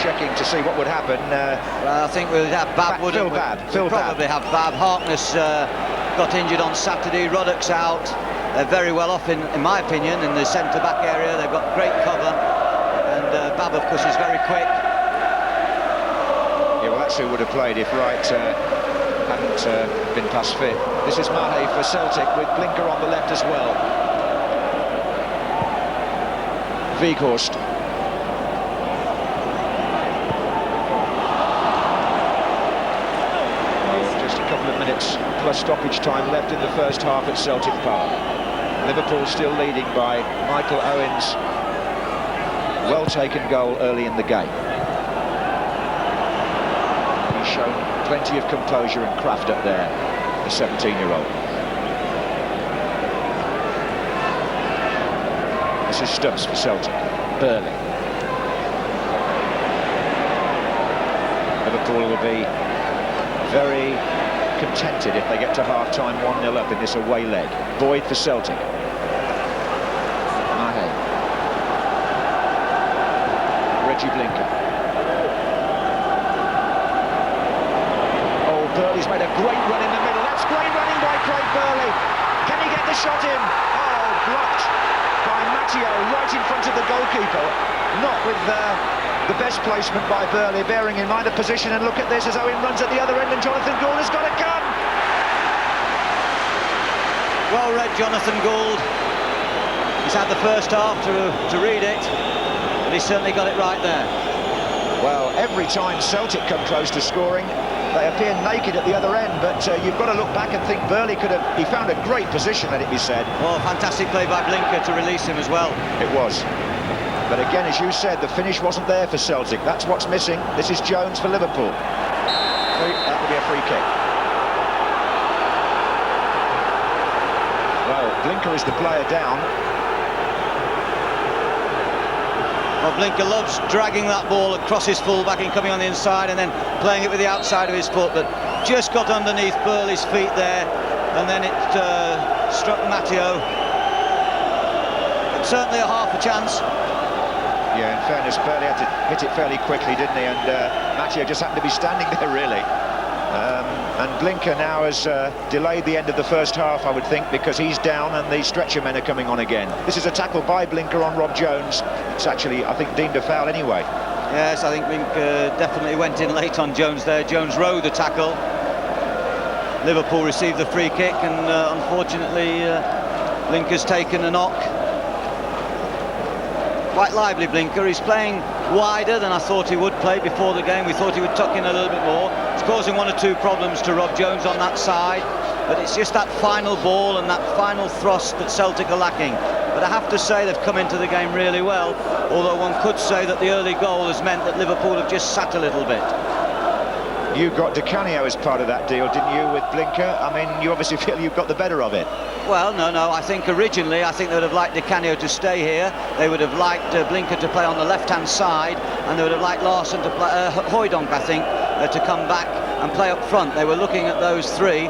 Checking to see what would happen. Well, I think we'll have Bab, wouldn't we? We'll probably have Bab. Harkness got injured on Saturday. Ruddock's out. They're very well off, in my opinion, in the centre-back area. They've got great cover. And Bab, of course, is very quick. Yeah, well, that's who would have played if Wright hadn't been past fit. This is Mahé for Celtic, with Blinker on the left as well. Wieghorst. Minutes plus stoppage time left in the first half at Celtic Park. Liverpool still leading by Michael Owen's well-taken goal early in the game. He's shown plenty of composure and craft up there, the 17-year-old. This is Stubbs for Celtic. Burley. Liverpool will be very contented if they get to half-time 1-0 up in this away leg. Boyd for Celtic. Mahé. Regi Blinker. Oh, Burley's made a great run in the middle. That's great running by Craig Burley. Can he get the shot in? Oh, blocked by Matteo right in front of the goalkeeper. Not with The best placement by Burley, bearing in mind the position, and look at this as Owen runs at the other end and Jonathan Gould has got a gun! Well read, Jonathan Gould. He's had the first half to read it, but he certainly got it right there. Well, every time Celtic come close to scoring, they appear naked at the other end, but you've got to look back and think Burley he found a great position, let it be said. Oh, fantastic play by Blinker to release him as well. It was. But again, as you said, the finish wasn't there for Celtic. That's what's missing. This is Jones for Liverpool. That will be a free kick. Well, Blinker is the player down. Well, Blinker loves dragging that ball across his fullback and coming on the inside and then playing it with the outside of his foot, but just got underneath Burley's feet there, and then it struck Matteo. But certainly a half a chance. Yeah, in fairness, Burley had to hit it fairly quickly, didn't he? And Matteo just happened to be standing there, really. And Blinker now has delayed the end of the first half, I would think, because he's down and the stretcher men are coming on again. This is a tackle by Blinker on Rob Jones. It's actually, I think, deemed a foul anyway. Yes, I think Blinker definitely went in late on Jones there. Jones rode the tackle. Liverpool received the free kick, and unfortunately, Blinker's taken a knock. Quite lively, Blinker. He's playing wider than I thought he would play before the game. We thought he would tuck in a little bit more. It's causing one or two problems to Rob Jones on that side, but it's just that final ball and that final thrust that Celtic are lacking. But I have to say they've come into the game really well, although one could say that the early goal has meant that Liverpool have just sat a little bit. You got Di Canio as part of that deal, didn't you, with Blinker? I mean, you obviously feel you've got the better of it. Well, no, I think originally, I think they would have liked Di Canio to stay here. They would have liked Blinker to play on the left-hand side, and they would have liked Larsson to play, Højdonk, I think, to come back and play up front. They were looking at those three,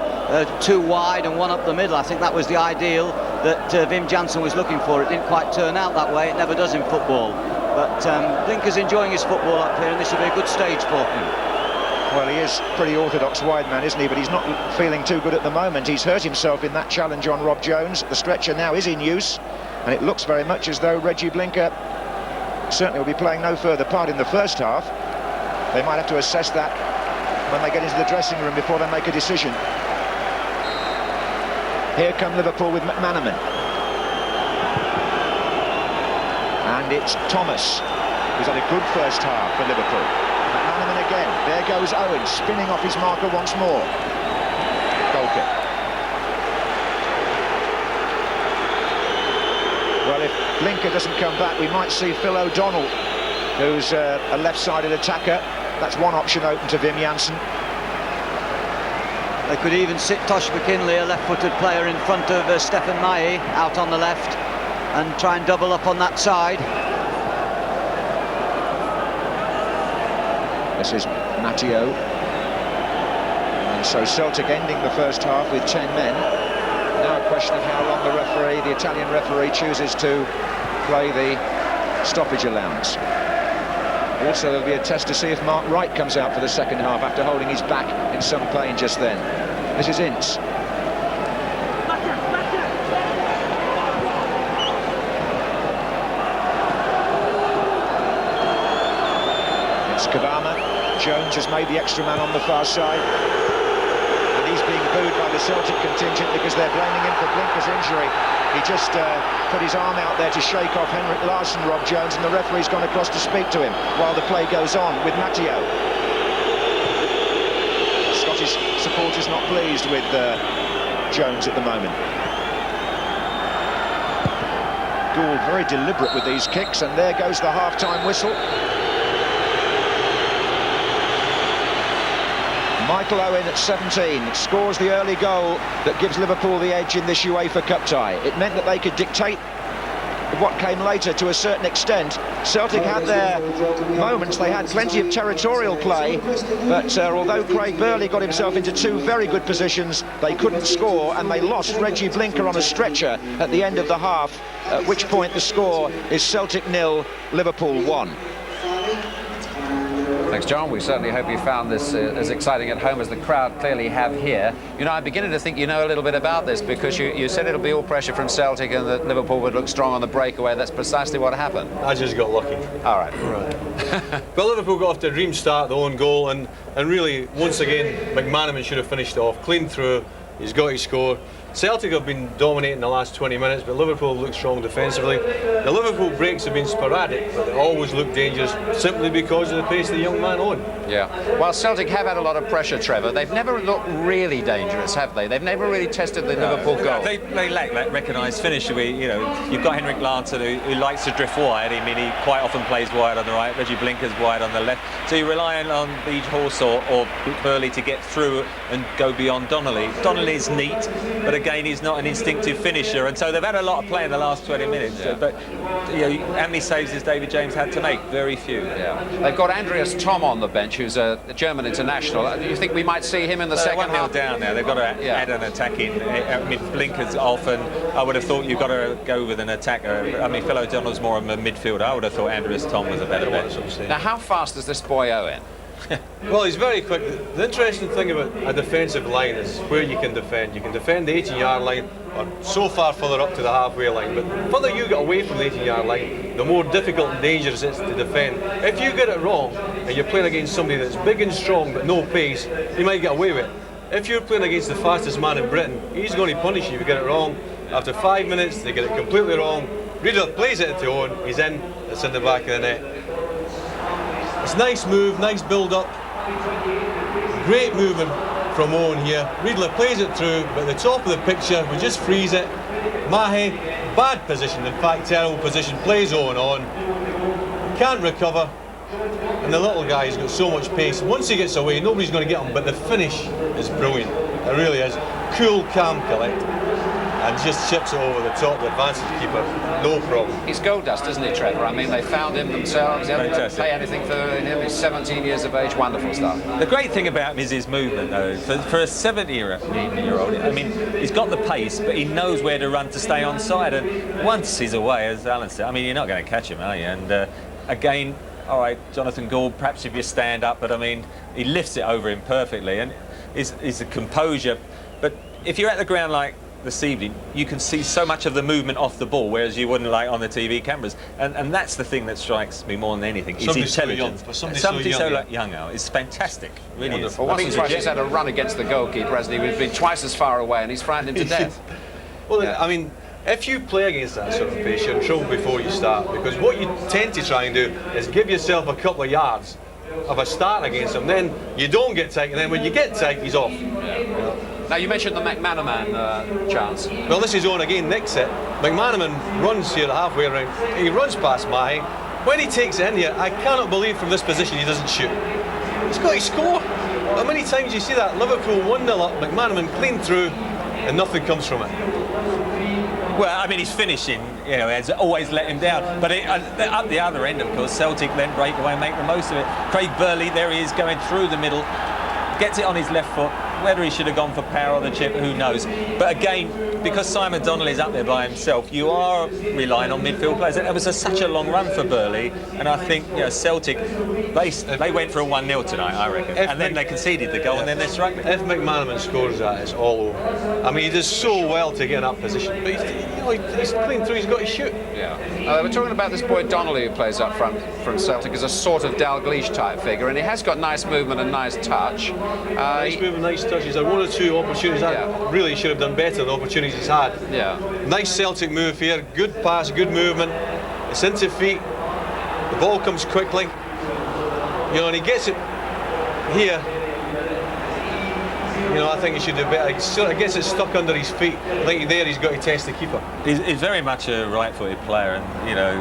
two wide and one up the middle. I think that was the ideal that Wim Jansen was looking for. It didn't quite turn out that way. It never does in football. But Blinker's enjoying his football up here, and this will be a good stage for him. Well, he is pretty orthodox wide man, isn't he? But he's not feeling too good at the moment. He's hurt himself in that challenge on Rob Jones. The stretcher now is in use, and it looks very much as though Regi Blinker certainly will be playing no further part in the first half. They might have to assess that when they get into the dressing room before they make a decision. Here come Liverpool with McManaman. And it's Thomas, who's had a good first half for Liverpool. McManaman again. There goes Owen, spinning off his marker once more. Goal kick. Well, if Blinker doesn't come back, we might see Phil O'Donnell, who's a left-sided attacker. That's one option open to Wim Jansen. They could even sit Tosh McKinlay, a left-footed player, in front of Stéphane Mahé out on the left and try and double up on that side. This is Matteo. And so Celtic ending the first half with 10 men. Now a question of how long the Italian referee, chooses to play the stoppage allowance. Also, there'll be a test to see if Mark Wright comes out for the second half after holding his back in some pain just then. This is Ince. It's Kvarme. Jones has made the extra man on the far side. And he's being booed by the Celtic contingent because they're blaming him for Blinker's injury. He just put his arm out there to shake off Henrik Larsson, Rob Jones, and the referee's gone across to speak to him while the play goes on with Matteo. Scottish supporters not pleased with Jones at the moment. Gould very deliberate with these kicks, and there goes the half-time whistle. Michael Owen at 17 scores the early goal that gives Liverpool the edge in this UEFA Cup tie. It meant that they could dictate what came later to a certain extent. Celtic had their moments, they had plenty of territorial play, but although Craig Burley got himself into two very good positions, they couldn't score, and they lost Regi Blinker on a stretcher at the end of the half, at which point the score is Celtic 0, Liverpool 1. Thanks, John. We certainly hope you found this as exciting at home as the crowd clearly have here. You know, I'm beginning to think you know a little bit about this, because you said it'll be all pressure from Celtic and that Liverpool would look strong on the breakaway. That's precisely what happened. I just got lucky. All right. But Liverpool got off to a dream start, the own goal, and really, once again, McManaman should have finished off. Clean through, he's got his score. Celtic have been dominating the last 20 minutes, but Liverpool look strong defensively. The Liverpool breaks have been sporadic, but they always look dangerous, simply because of the pace of the young man on. Yeah. While Celtic have had a lot of pressure, Trevor, they've never looked really dangerous, have they? They've never really tested the Liverpool goal. They lack that recognised finisher. You know, you've got Henrik Larsson who likes to drift wide. I mean, he quite often plays wide on the right. Regi Blinker's wide on the left. So you're relying on Wieghorst or Burley to get through and go beyond Donnelly. Donnelly's neat, but again, he's not an instinctive finisher, and so they've had a lot of play in the last 20 minutes. Yeah. But you know, how many saves has David James had to make? Very few. Yeah. They've got Andreas Thom on the bench, who's a German international. Do you think we might see him in the second half? 1-0 down now. They've got to add an attack in. I mean, Blinker's off, and I would have thought you've got to go with an attacker. I mean, Phil O'Donnell's more of a midfielder. I would have thought Andreas Thom was a better bet. Now, how fast is this boy Owen? Well, he's very quick. The interesting thing about a defensive line is where you can defend. You can defend the 18-yard line or so far further up to the halfway line, but the further you get away from the 18-yard line, the more difficult and dangerous it is to defend. If you get it wrong and you're playing against somebody that's big and strong but no pace, you might get away with it. If you're playing against the fastest man in Britain, he's going to punish you if you get it wrong. After 5 minutes, they get it completely wrong. Riedle plays it to Owen, he's in, it's in the back of the net. It's nice move, nice build-up, great movement from Owen here. Riedle plays it through, but at the top of the picture, we just freeze it. Mahé, bad position, in fact terrible position, plays Owen on. Can't recover, and the little guy's got so much pace. Once he gets away, nobody's going to get him, but the finish is brilliant. It really is. Cool, calm, collect. And just chips it over the top, the advances keeper, no problem. He's gold dust, isn't he, Trevor? I mean, they found him themselves. They haven't pay anything for him. He's 17 years of age. Wonderful stuff. The great thing about him is his movement, though. For a 17-year-old, I mean, he's got the pace, but he knows where to run to stay on side. And once he's away, as Alan said, I mean, you're not going to catch him, are you? And again, all right, Jonathan Gould, perhaps if you stand up, but I mean, he lifts it over him perfectly, and he's a composure. But if you're at the ground like this evening, you can see so much of the movement off the ball, whereas you wouldn't like on the TV cameras, and that's the thing that strikes me more than anything. Is intelligence. Somebody so young now, it's fantastic. Really is. Well, once or twice he's had a run against the goalkeeper, hasn't he? We've been twice as far away, and he's frightened him to death. Well, yeah. I mean, if you play against that sort of pace, you're in trouble before you start, because what you tend to try and do is give yourself a couple of yards of a start against him, then you don't get tight, and then when you get tight, he's off. Now, you mentioned the McManaman chance. Well, this is on again, nicks it. McManaman runs here halfway around. He runs past Mahé. When he takes it in here, I cannot believe from this position he doesn't shoot. He's got to score. How many times you see that? Liverpool 1-0 up, McManaman clean through, and nothing comes from it. Well, I mean, his finishing, you know, has always let him down. But up the other end, of course, Celtic then break away and make the most of it. Craig Burley, there he is going through the middle, gets it on his left foot. Whether he should have gone for power or the chip, who knows. But again, because Simon Donnelly's up there by himself, you are relying on midfield players. It was such a long run for Burley, and I think, you know, Celtic, they went for a 1-0 tonight, I reckon. And then they conceded the goal, and then they're struggling. If McManaman scores that, it's all over. I mean, he does so well to get in that position, but he's clean through, he's got to shoot. Yeah. We're talking about this boy Donnelly, who plays up front from Celtic, as a sort of Dalglish type figure, and he has got nice movement and nice touch. Nice movement, nice touch. He's had one or two opportunities that really should have done better than the opportunities he's had. Yeah. Nice Celtic move here, good pass, good movement. It's into feet. The ball comes quickly. You know, and he gets it here. You know, I think he should do better. He sort of gets it stuck under his feet. I think there he's got to test the keeper. He's very much a right-footed player, and you know,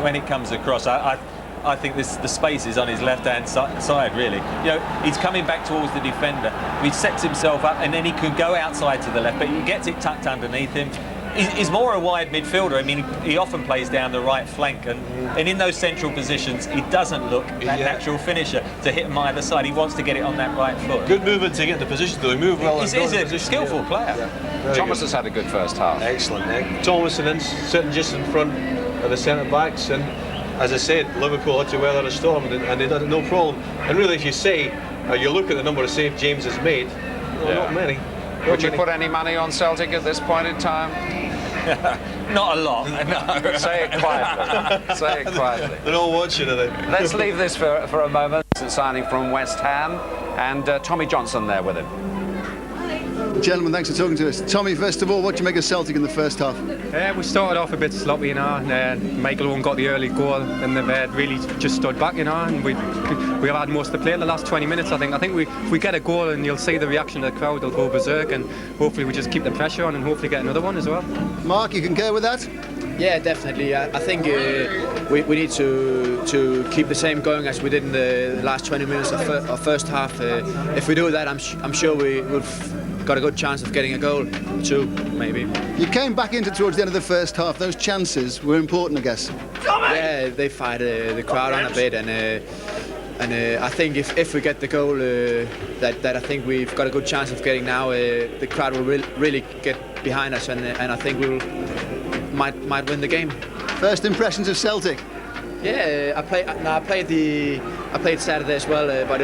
when it comes across, I think the space is on his left-hand side, really. You know, he's coming back towards the defender. He sets himself up, and then he could go outside to the left, but he gets it tucked underneath him. He's more a wide midfielder. I mean, he often plays down the right flank, and in those central positions, he doesn't look that natural finisher to hit him either side. He wants to get it on that right foot. Good movement to get into position, though. He moved well. He's a skillful player. Yeah. Thomas has had a good first half. Excellent. Thomas and Ince sitting just in front of the centre backs, and as I said, Liverpool had to weather a storm, and they did no problem. And really, as you say, you look at the number of saves James has made, not many. Would you put any money on Celtic at this point in time? Not a lot, no. Say it quietly. Say it quietly. They're all watching, are they? Let's leave this for a moment. Signing from West Ham, and Tommy Johnson there with him. Gentlemen, thanks for talking to us. Tommy, first of all, what do you make of Celtic in the first half? We started off a bit sloppy, you know, and Michael Owen got the early goal, and they've really just stood back, you know, and we've had most of the play in the last 20 minutes, I think. If we get a goal, and you'll see the reaction of the crowd, they'll go berserk, and hopefully we just keep the pressure on and hopefully get another one as well. Mark, you concur with that? Yeah, definitely. I think we need to keep the same going as we did in the last 20 minutes of first half. If we do that, I'm sure we've got a good chance of getting a goal, 2 maybe. You came back into towards the end of the first half. Those chances were important, I guess. Yeah, they fired the crowd on a bit, and I think if we get the goal that I think we've got a good chance of getting now, the crowd will really get behind us, and I think we might win the game. First impressions of Celtic? Yeah, I played Saturday as well, but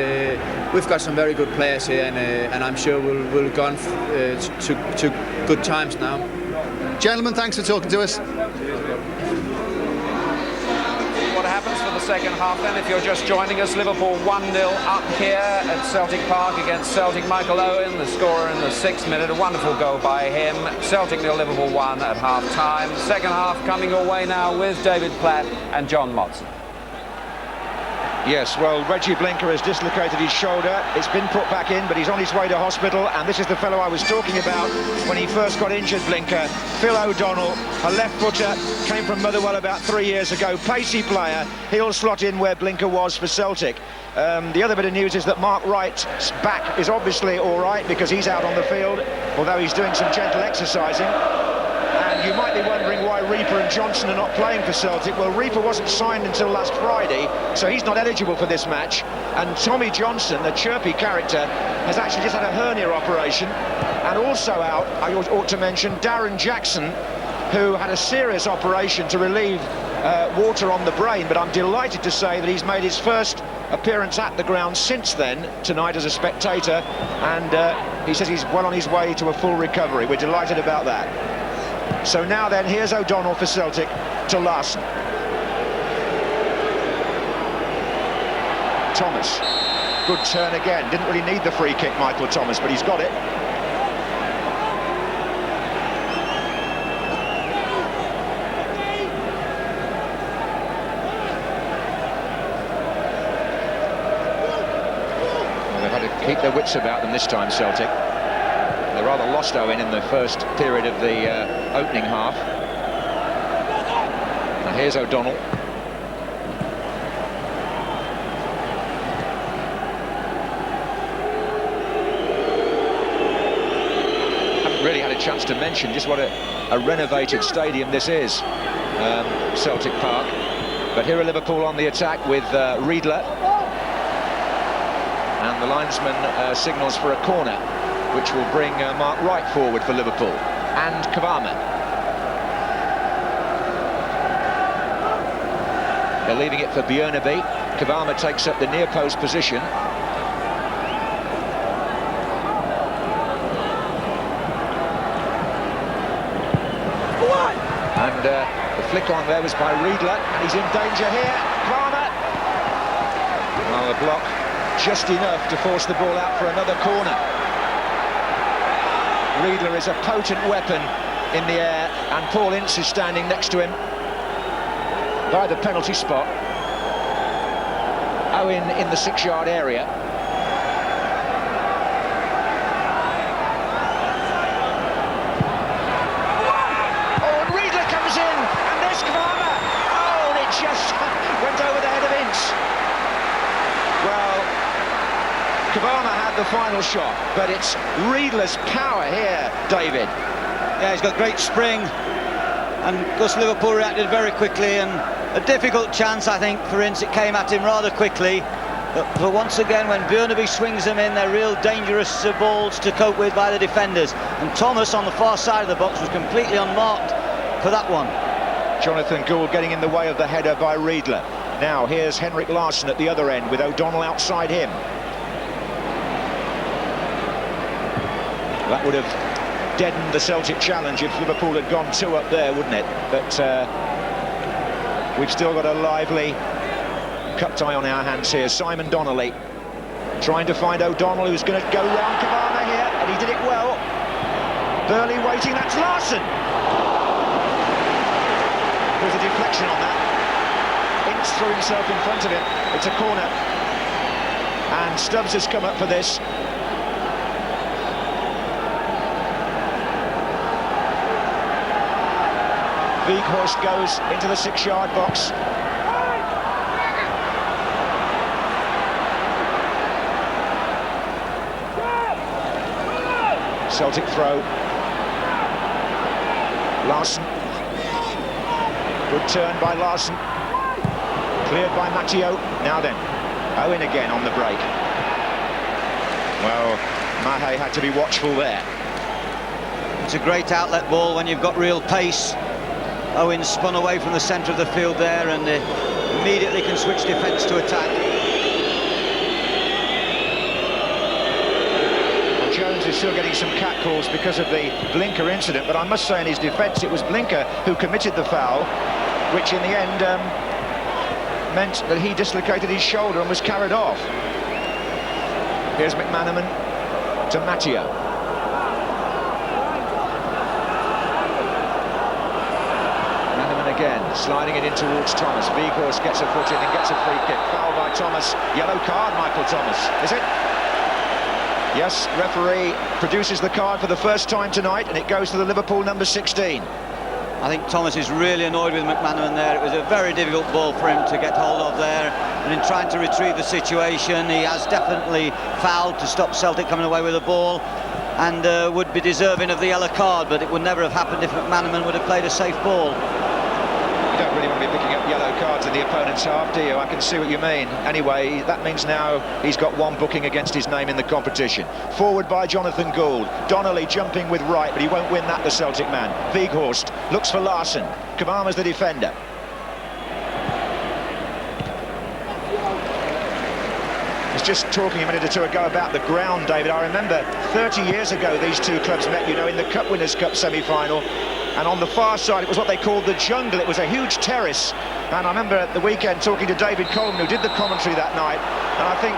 we've got some very good players here, and I'm sure we'll go on to good times now. Gentlemen, thanks for talking to us. What happens for the second half then, if you're just joining us? Liverpool 1-0 up here at Celtic Park against Celtic. Michael Owen, the scorer in the 6th minute, a wonderful goal by him. Celtic 0, Liverpool 1 at half-time. Second half coming your way now with David Platt and John Motson. Yes, well, Regi Blinker has dislocated his shoulder. It's been put back in, but he's on his way to hospital, and this is the fellow I was talking about when he first got injured, Blinker. Phil O'Donnell, a left footer, came from Motherwell about 3 years ago. Pacey player, he'll slot in where Blinker was for Celtic. The other bit of news is that Mark Wright's back is obviously all right because he's out on the field, although he's doing some gentle exercising. And you might be wondering why Reaper and Johnson are not playing for Celtic. Well, Reaper wasn't signed until last Friday, so he's not eligible for this match. And Tommy Johnson, the chirpy character, has actually just had a hernia operation. And also out, I ought to mention, Darren Jackson, who had a serious operation to relieve water on the brain. But I'm delighted to say that he's made his first appearance at the ground since then, tonight as a spectator. And he says he's well on his way to a full recovery. We're delighted about that. So now then, here's O'Donnell for Celtic to Larsson. Thomas, good turn again. Didn't really need the free kick, Michael Thomas, but he's got it. Well, they've had to keep their wits about them this time, Celtic. They rather lost Owen in the first period of the opening half. And here's O'Donnell. Haven't really had a chance to mention just what a renovated stadium this is, Celtic Park. But here are Liverpool on the attack with Riedle. And the linesman signals for a corner, which will bring Mark Wright forward for Liverpool, and Kvarme. They're leaving it for Bjørnebye. Kvarme takes up the near post position. And the flick on there was by Riedle, and he's in danger here. Kvarme. Well, the block just enough to force the ball out for another corner. Riedle is a potent weapon in the air, and Paul Ince is standing next to him by the penalty spot. Owen in the 6-yard area. Oh, and Riedle comes in, and there's Kvarme. Oh, and it just went over the head of Ince. Well, Kvarme had the final shot, but it's Riedle's power here, David. Yeah, he's got great spring, and of course Liverpool reacted very quickly, and a difficult chance, I think, for Ince. It came at him rather quickly, but once again, when Bjørnebye swings them in, they're real dangerous balls to cope with by the defenders. And Thomas on the far side of the box was completely unmarked for that one. Jonathan Gould getting in the way of the header by Riedle. Now here's Henrik Larsson at the other end with O'Donnell outside him. That would have deadened the Celtic challenge if Liverpool had gone 2 up there, wouldn't it? But we've still got a lively cup tie on our hands here. Simon Donnelly trying to find O'Donnell, who's going to go round Kvarme here, and he did it well. Burley waiting, that's Larsson. There's a deflection on that. Ince threw himself in front of him. It's a corner. And Stubbs has come up for this. Wieghorst goes into the 6-yard box. Celtic throw. Larsson. Good turn by Larsson. Cleared by Matteo. Now then, Owen again on the break. Well, Mahé had to be watchful there. It's a great outlet ball when you've got real pace. Owen spun away from the centre of the field there and immediately can switch defence to attack. Well, Jones is still getting some catcalls because of the Blinker incident, but I must say in his defence it was Blinker who committed the foul, which in the end meant that he dislocated his shoulder and was carried off. Here's McManaman to Matteo. Again, sliding it in towards Thomas. Wieghorst gets a foot in and gets a free kick. Foul by Thomas. Yellow card, Michael Thomas. Is it? Yes, referee produces the card for the first time tonight, and it goes to the Liverpool number 16. I think Thomas is really annoyed with McManaman there. It was a very difficult ball for him to get hold of there, and in trying to retrieve the situation, he has definitely fouled to stop Celtic coming away with the ball, and would be deserving of the yellow card, but it would never have happened if McManaman would have played a safe ball. You don't really want to be picking up yellow cards in the opponent's half, do you? I can see what you mean. Anyway, that means now he's got 1 booking against his name in the competition. Forward by Jonathan Gould. Donnelly jumping with Wright, but he won't win that, the Celtic man. Wieghorst looks for Larsson. Kvarme's the defender. I was just talking a minute or two ago about the ground, David. I remember 30 years ago these two clubs met, you know, in the Cup Winners' Cup semi-final. And on the far side, it was what they called the jungle. It was a huge terrace. And I remember at the weekend talking to David Coleman, who did the commentary that night. And I think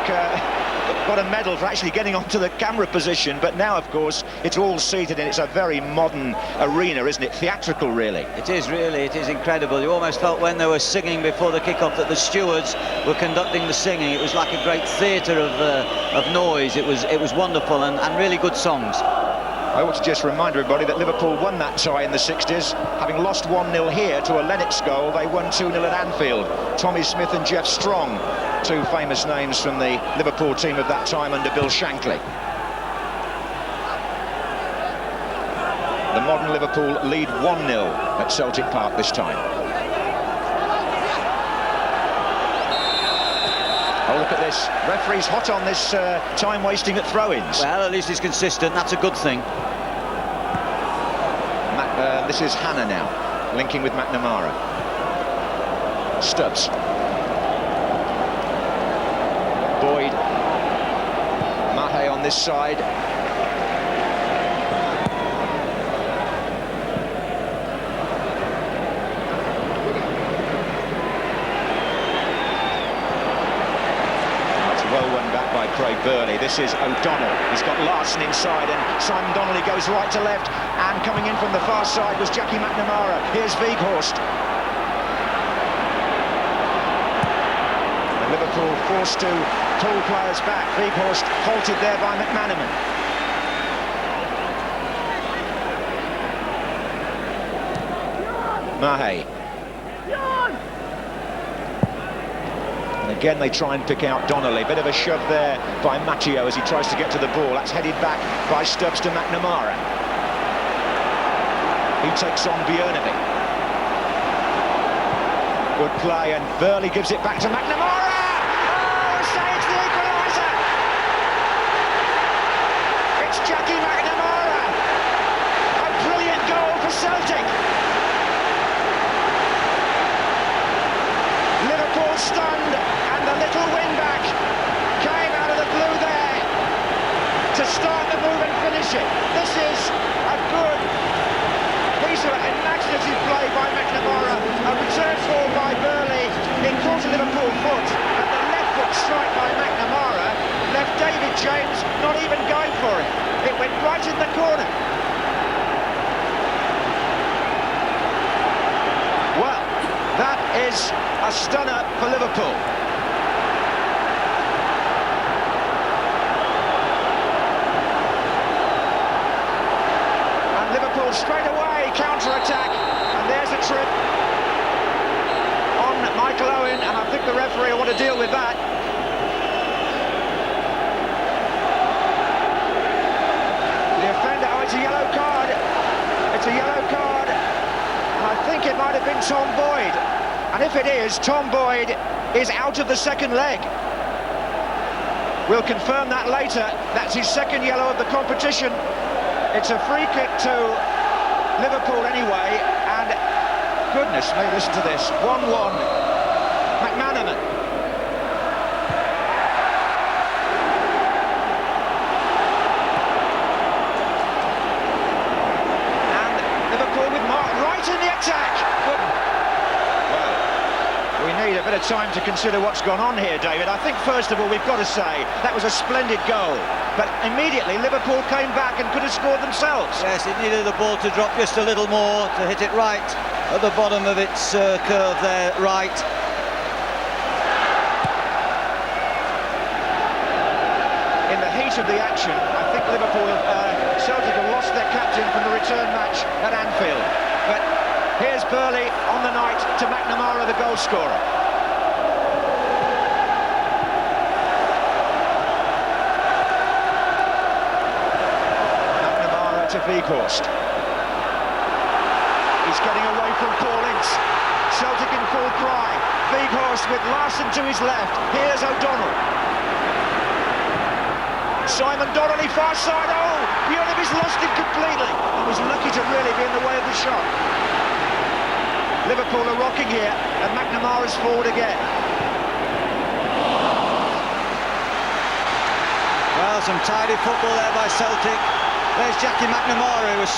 got a medal for actually getting onto the camera position. But now, of course, it's all seated and it's a very modern arena, isn't it? Theatrical, really. It is really, it is incredible. You almost felt when they were singing before the kick-off that the stewards were conducting the singing. It was like a great theatre of noise. It was wonderful and really good songs. I ought to just remind everybody that Liverpool won that tie in the 60s. Having lost 1-0 here to a Lennox goal, they won 2-0 at Anfield. Tommy Smith and Jeff Strong, 2 famous names from the Liverpool team of that time under Bill Shankly. The modern Liverpool lead 1-0 at Celtic Park this time. Oh, look at this. Referee's hot on this time wasting at throw-ins. Well, at least he's consistent. That's a good thing. This is Hannah now, linking with McNamara. Stubbs. Boyd. Mahé on this side. Burley. This is O'Donnell. He's got Larsson inside and Simon Donnelly goes right to left, and coming in from the far side was Jackie McNamara. Here's Wieghorst. And Liverpool forced to pull players back. Wieghorst halted there by McManaman. Mahé. Again, they try and pick out Donnelly. Bit of a shove there by Matteo as he tries to get to the ball. That's headed back by Stubbs to McNamara. He takes on Bjørnebye. Good play, and Burley gives it back to McNamara. Oh, saves the equaliser. It's Jackie McNamara. A brilliant goal for Celtic. it. This is a good piece of imaginative play by McNamara. A return ball by Burley. It caught a Liverpool foot, but the left foot strike by McNamara left David James not even going for it. It went right in the corner. Well, that is a stunner for Liverpool. And Liverpool straight away counter-attack, and there's a trip on Michael Owen, and I think the referee will want to deal with that. The offender, oh, it's a yellow card. It's a yellow card. And I think it might have been Tom Boyd. And if it is, Tom Boyd is out of the second leg. We'll confirm that later. That's his second yellow of the competition. It's a free kick to Liverpool anyway, and goodness me, listen to this. 1-1. McManaman. And Liverpool with Wright in the attack. Well, we need a bit of time to consider what's gone on here, David. I think, first of all, we've got to say that was a splendid goal. But immediately Liverpool came back and could have scored themselves. Yes, it needed the ball to drop just a little more to hit it right at the bottom of its curve there, right. In the heat of the action, I think Celtic have lost their captain from the return match at Anfield. But here's Burley on the night to McNamara, the goal scorer. To Wieghorst. He's getting away from Paul Ince. Celtic in full cry. Wieghorst with Larsson to his left. Here's O'Donnell. Simon Donnelly far side. Oh, Bjørnebye's lost him completely. He was lucky to really be in the way of the shot. Liverpool are rocking here, and McNamara's forward again. Well, some tidy football there by Celtic. There's Jackie McNamara, who was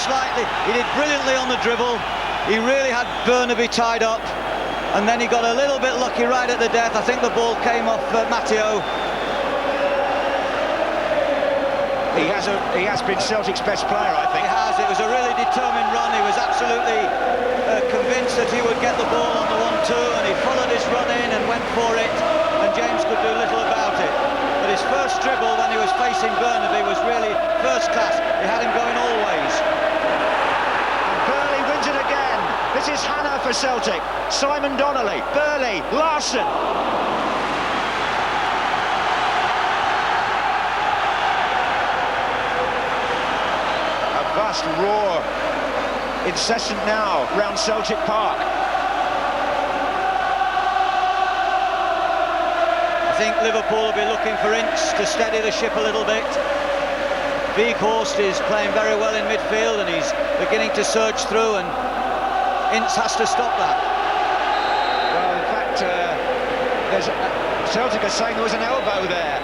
he did brilliantly on the dribble. He really had Bjørnebye tied up, and then he got a little bit lucky right at the death. I think the ball came off Matteo. He has been Celtic's best player, I think. He has. It was a really determined run. He was absolutely convinced that he would get the ball on the 1-2, and he followed his run in and went for it, and James could do little about it. But his first dribble when he was facing Bjørnebye was really first class. He had him going all ways. And Burley wins it again. This is Hannah for Celtic. Simon Donnelly, Burley, Larsson. A vast roar, incessant now, round Celtic Park. I think Liverpool will be looking for Ince to steady the ship a little bit. Wieghorst is playing very well in midfield, and he's beginning to surge through, and Ince has to stop that. Well, in fact, Celtic are saying there was an elbow there.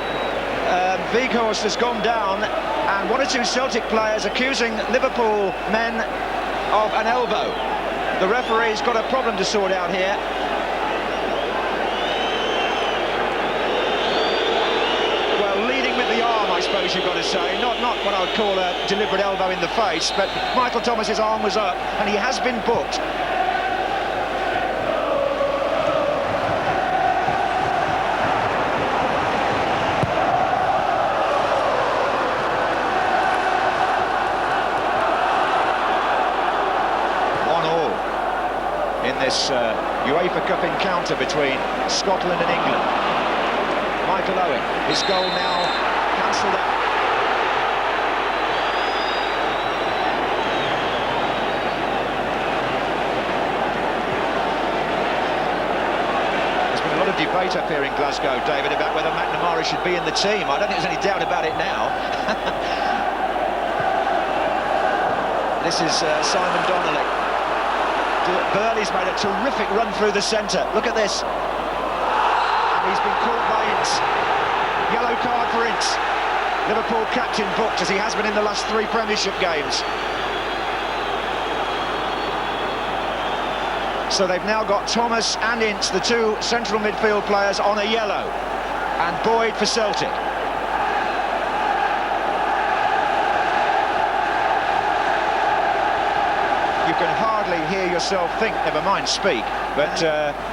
Wieghorst has gone down, and one or two Celtic players accusing Liverpool men of an elbow. The referee's got a problem to sort out here. I suppose you've got to say, not what I would call a deliberate elbow in the face, but Michael Thomas's arm was up, and he has been booked. In this UEFA Cup encounter between Scotland and England. Michael Owen, his goal now cancelled out. There's been a lot of debate up here in Glasgow, David, about whether McNamara should be in the team. I don't think there's any doubt about it now. This is Simon Donnelly. Burley's made a terrific run through the centre. Look at this. And he's been caught by Ince. Yellow card for Ince. Liverpool captain booked, as he has been in the last 3 Premiership games. So they've now got Thomas and Ince, the 2 central midfield players, on a yellow. And Boyd for Celtic. You can hardly hear yourself think, never mind speak, but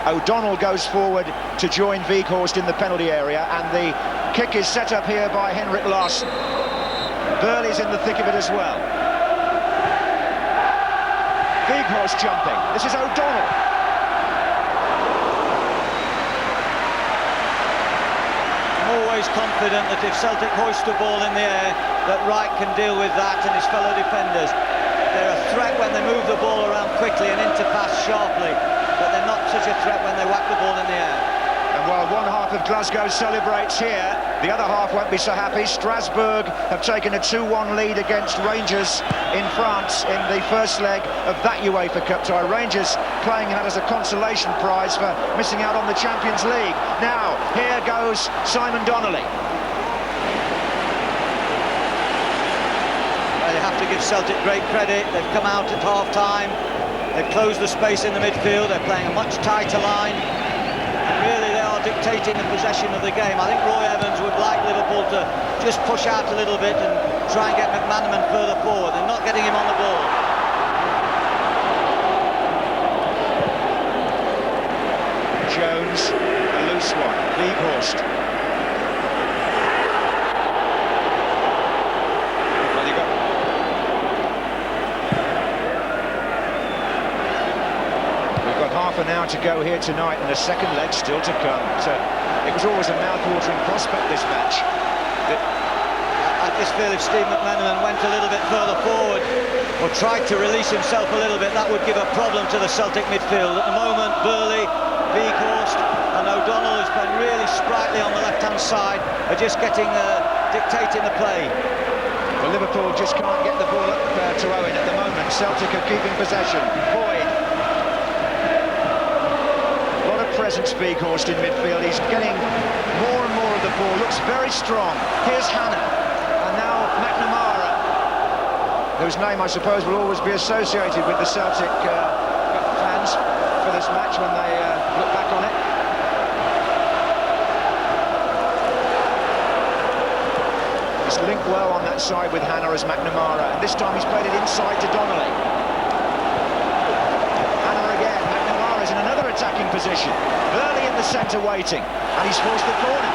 O'Donnell goes forward to join Wieghorst in the penalty area, and the kick is set up here by Henrik Larsson. Burley's in the thick of it as well. Wieghorst jumping. This is O'Donnell. I'm always confident that if Celtic hoist the ball in the air, that Wright can deal with that and his fellow defenders. They're a threat when they move the ball around quickly and interpass sharply, but they're not such a threat when they whack the ball in the air. And while one half of Glasgow celebrates here, the other half won't be so happy. Strasbourg have taken a 2-1 lead against Rangers in France in the first leg of that UEFA Cup tie. Rangers playing that as a consolation prize for missing out on the Champions League. Now, here goes Simon Donnelly. Well, you have to give Celtic great credit. They've come out at half-time. They've closed the space in the midfield. They're playing a much tighter line. Really, they are dictating the possession of the game. I think Roy Evans would like Liverpool to just push out a little bit and try and get McManaman further forward. They're not getting him on the ball. Jones, a loose one. Wieghorst. Well, you got... We've got half an hour to go here tonight, and the second leg still to come. So it was always a mouth-watering prospect, this match. I just feel if Steve McManaman went a little bit further forward or tried to release himself a little bit, that would give a problem to the Celtic midfield. At the moment, Burley, Wieghorst and O'Donnell, who's been really sprightly on the left-hand side, are just getting dictating the play. Well, Liverpool just can't get the ball up to Owen at the moment. Celtic are keeping possession. Boyd. A lot of presence, Wieghorst in midfield. He's getting more and more of the ball. Looks very strong. Here's Hannah. And now McNamara, whose name I suppose will always be associated with the Celtic fans for this match when they look back on it. He's linked well on that side with Hannah as McNamara, and this time he's played it inside to Donnelly. Hannah again. McNamara's in another attacking position. Burley in the centre waiting, and he's forced the corner.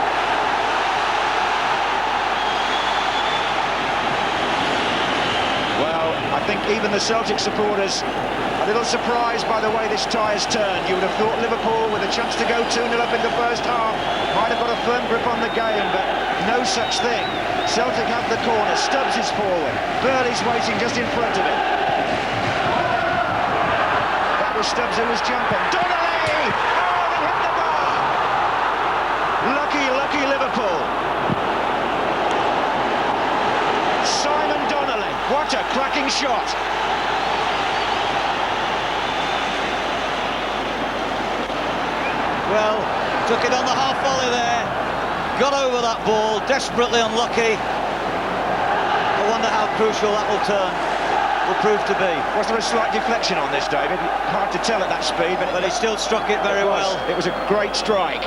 I think even the Celtic supporters a little surprised by the way this tie has turned. You would have thought Liverpool, with a chance to go 2-0 up in the first half, might have got a firm grip on the game, but no such thing. Celtic have the corner. Stubbs is forward. Burley's waiting just in front of him. That was Stubbs who was jumping. Donnelly! Oh, they hit the bar! Lucky, lucky Liverpool. Simon Donnelly, what a cracking shot! Well, took it on the half volley there, got over that ball, desperately unlucky. I wonder how crucial that will prove to be. Was there a slight deflection on this, David? Hard to tell at that speed, but he still struck it very well. It was a great strike.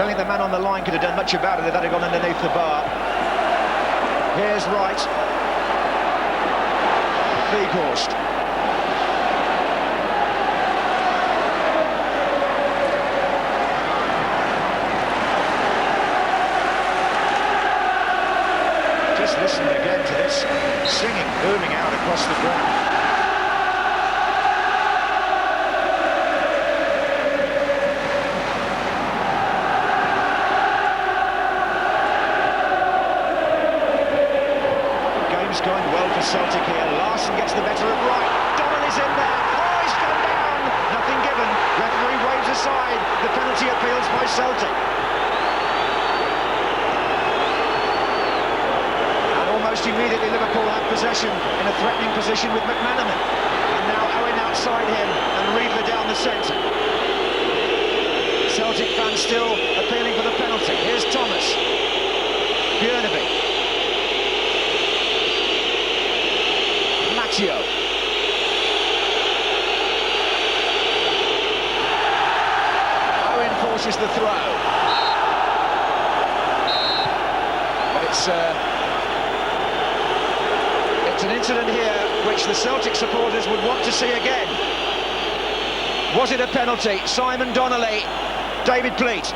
Don't think the man on the line could have done much about it if that had gone underneath the bar. Here's Wright. Wieghorst. Just listen again to this singing booming out across the ground. Going well for Celtic here. Larsson gets the better of Wright. Donnelly's in there. Oh, he's gone down. Nothing given. Referee waves aside the penalty appeals by Celtic. And almost immediately Liverpool have possession in a threatening position with McManaman. And now Owen outside him and Riedle down the centre. Celtic fans still appealing for the penalty. Here's Thomas. Bjørnebye. Matteo. Owen forces the throw. But it's an incident here which the Celtic supporters would want to see again. Was it a penalty? Simon Donnelly, David Pleat.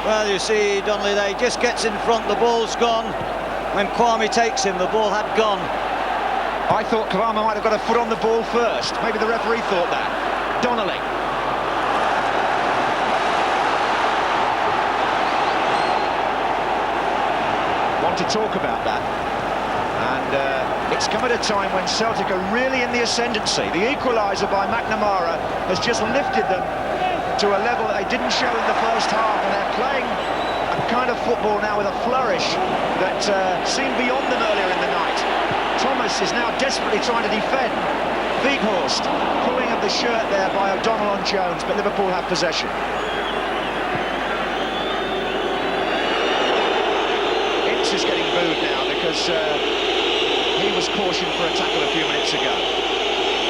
Well, you see, Donnelly there, he just gets in front, the ball's gone. When Kvarme takes him, the ball had gone. I thought Kvarme might have got a foot on the ball first. Maybe the referee thought that. Donnelly. Want to talk about that. And it's come at a time when Celtic are really in the ascendancy. The equaliser by McNamara has just lifted them to a level that they didn't show in the first half, and they're playing a kind of football now with a flourish that seemed beyond them earlier in the night. Thomas is now desperately trying to defend. Wieghorst pulling of the shirt there by O'Donnell on Jones, but Liverpool have possession. Ince is getting booed now because he was cautioned for a tackle a few minutes ago.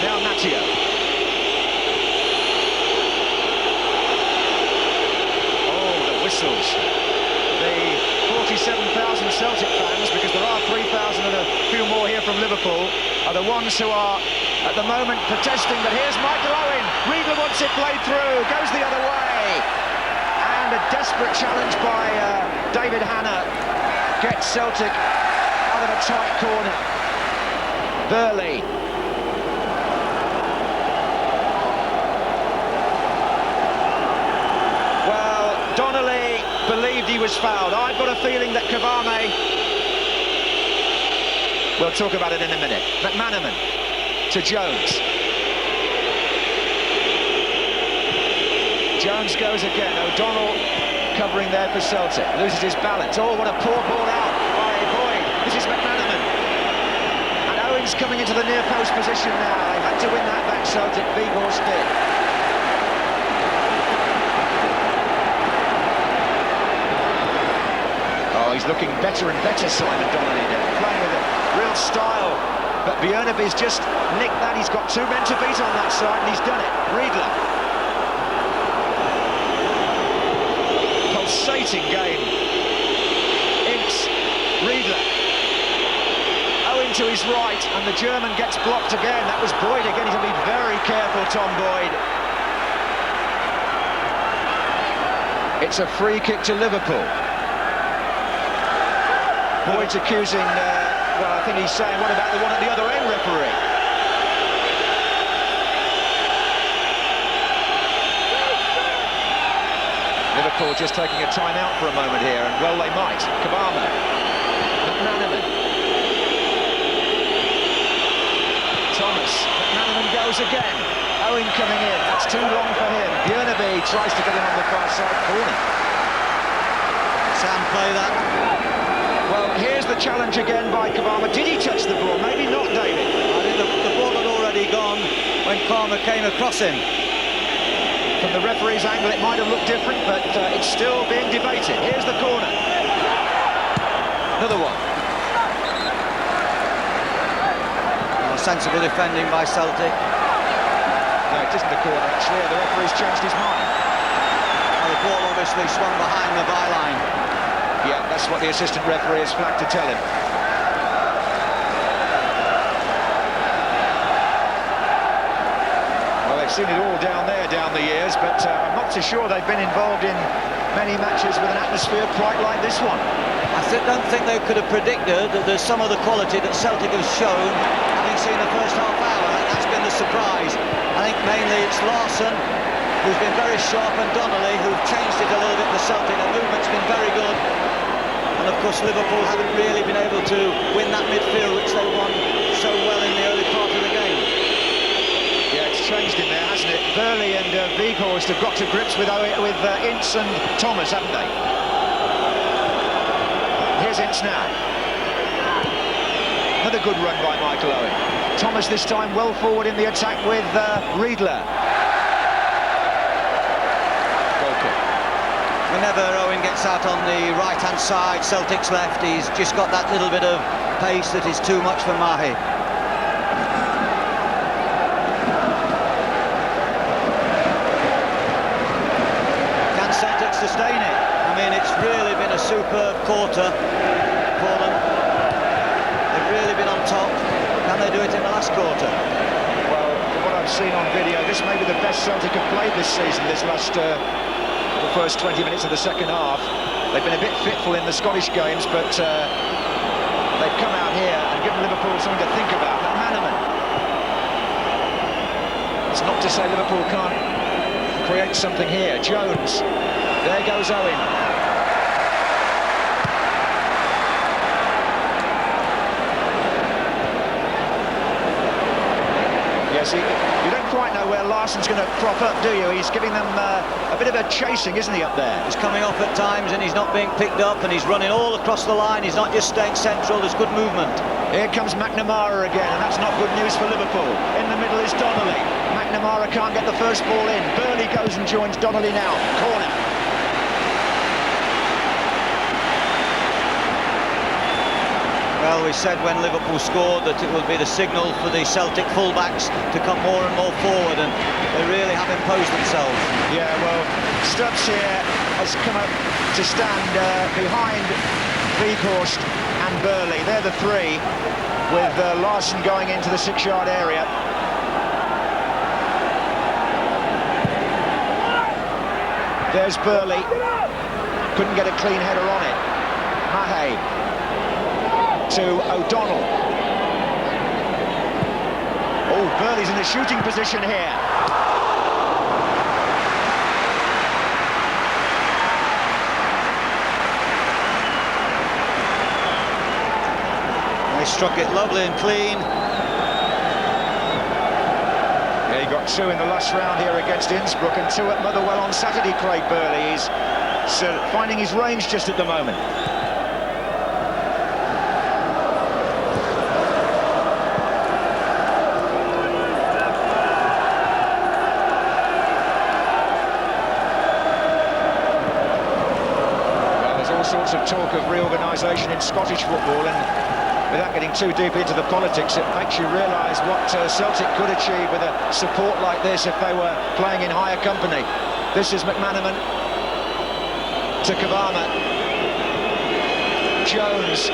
Now Matteo. Oh, the whistles. The 47,000 Celtic fans, because there are 3,000 and a few more here from Liverpool, are the ones who are at the moment protesting. But here's Michael Owen. Riedle wants it played through, goes the other way. And a desperate challenge by David Hanna gets Celtic out of a tight corner. Burley. Well, Donnelly believed he was fouled. I've got a feeling that Kvarme... We'll talk about it in a minute. McManaman to Jones. Jones goes again. O'Donnell covering there for Celtic. Loses his balance. Oh, what a poor ball out by Boyd. This is McManaman. Owen's coming into the near post position now. They had to win that back, Celtic. Wieghorst did. Oh, he's looking better and better, Simon Donnelly now, playing with a real style. But Bjørnebye's just nicked that. He's got two men to beat on that side, and he's done it. Riedle. Pulsating game. Ince, Riedle. To his right, and the German gets blocked again. That was Boyd again. He's going to be very careful, Tom Boyd. It's a free kick to Liverpool. Boyd's accusing, well, I think he's saying, what about the one at the other end, referee? Liverpool just taking a time-out for a moment here, and well they might. Kvarme, McManaman. Thomas, McManaman goes again. Owen coming in, that's too long for him. Bjørnebye tries to get him on the far side corner. Sound play that. Well, here's the challenge again by Kvarme. Did he touch the ball? Maybe not, David. I think the ball had already gone when Kvarme came across him. From the referee's angle, it might have looked different, but it's still being debated. Here's the corner. Another one. Sensible defending by Celtic. No, it isn't a corner, actually. The referee's changed his mind. Well, the ball obviously swung behind the byline. Yeah, that's what the assistant referee has flagged to tell him. Well, they've seen it all down there down the years, but I'm not so sure they've been involved in many matches with an atmosphere quite like this one. I don't think they could have predicted that there's some of the quality that Celtic have shown. Seen the first half hour, that's been the surprise. I think mainly it's Larsson, who's been very sharp, and Donnelly, who've changed it a little bit for Celtic. The movement's been very good, and of course Liverpool haven't really been able to win that midfield, which they won so well in the early part of the game. Yeah, it's changed in there, hasn't it? Burley and Wieghorst have got to grips with Ince and Thomas, haven't they? Here's Ince now. Another good run by Michael Owen. Thomas this time well forward in the attack with Riedle. Goal kick. Whenever Owen gets out on the right-hand side, Celtic's left, he's just got that little bit of pace that is too much for Mahé. superb quarter for them. They've really been on top. Can they do it in the last quarter? Well, from what I've seen on video, this may be the best Celtic have played this season, this last the first 20 minutes of the second half. They've been a bit fitful in the Scottish games, but they've come out here and given Liverpool something to think about. McManaman. It's not to say Liverpool can't create something here. Jones. There goes Owen. Yes, you don't quite know where Larsson's going to crop up, do you? He's giving them a bit of a chasing, isn't he, up there? He's coming off at times and he's not being picked up, and he's running all across the line. He's not just staying central. There's good movement. Here comes McNamara again, and that's not good news for Liverpool. In the middle is Donnelly. McNamara can't get the first ball in. Burley goes and joins Donnelly now. Corner. Well, we said when Liverpool scored that it would be the signal for the Celtic fullbacks to come more and more forward, and they really have imposed themselves. Yeah, well, Stubbs here has come up to stand behind Wieghorst and Burley. They're the three, with Larsson going into the 6-yard area. There's Burley. Couldn't get a clean header on it. Mahé to O'Donnell. Oh, Burley's in a shooting position here. They struck it lovely and clean. Yeah, he got 2 in the last round here against Innsbruck and 2 at Motherwell on Saturday, Craig Burley. He's finding his range just at the moment. Sorts of talk of reorganisation in Scottish football, and without getting too deep into the politics, it makes you realise what Celtic could achieve with a support like this if they were playing in higher company. This is McManaman to Kvarme. Jones.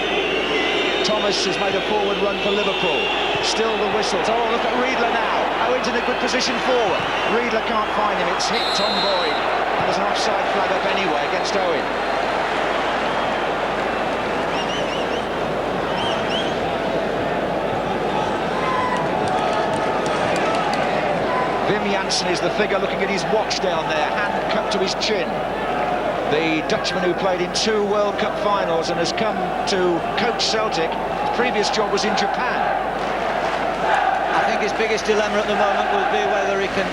Thomas has made a forward run for Liverpool. Still the whistles. Oh, look at Riedle now. Owen's in a good position forward. Riedle can't find him. It's hit Tom Boyd. And there's an offside flag up anyway against Owen. Wim Jansen is the figure looking at his watch down there, hand cupped to his chin. The Dutchman who played in 2 World Cup finals and has come to coach Celtic. His previous job was in Japan. I think his biggest dilemma at the moment will be whether he can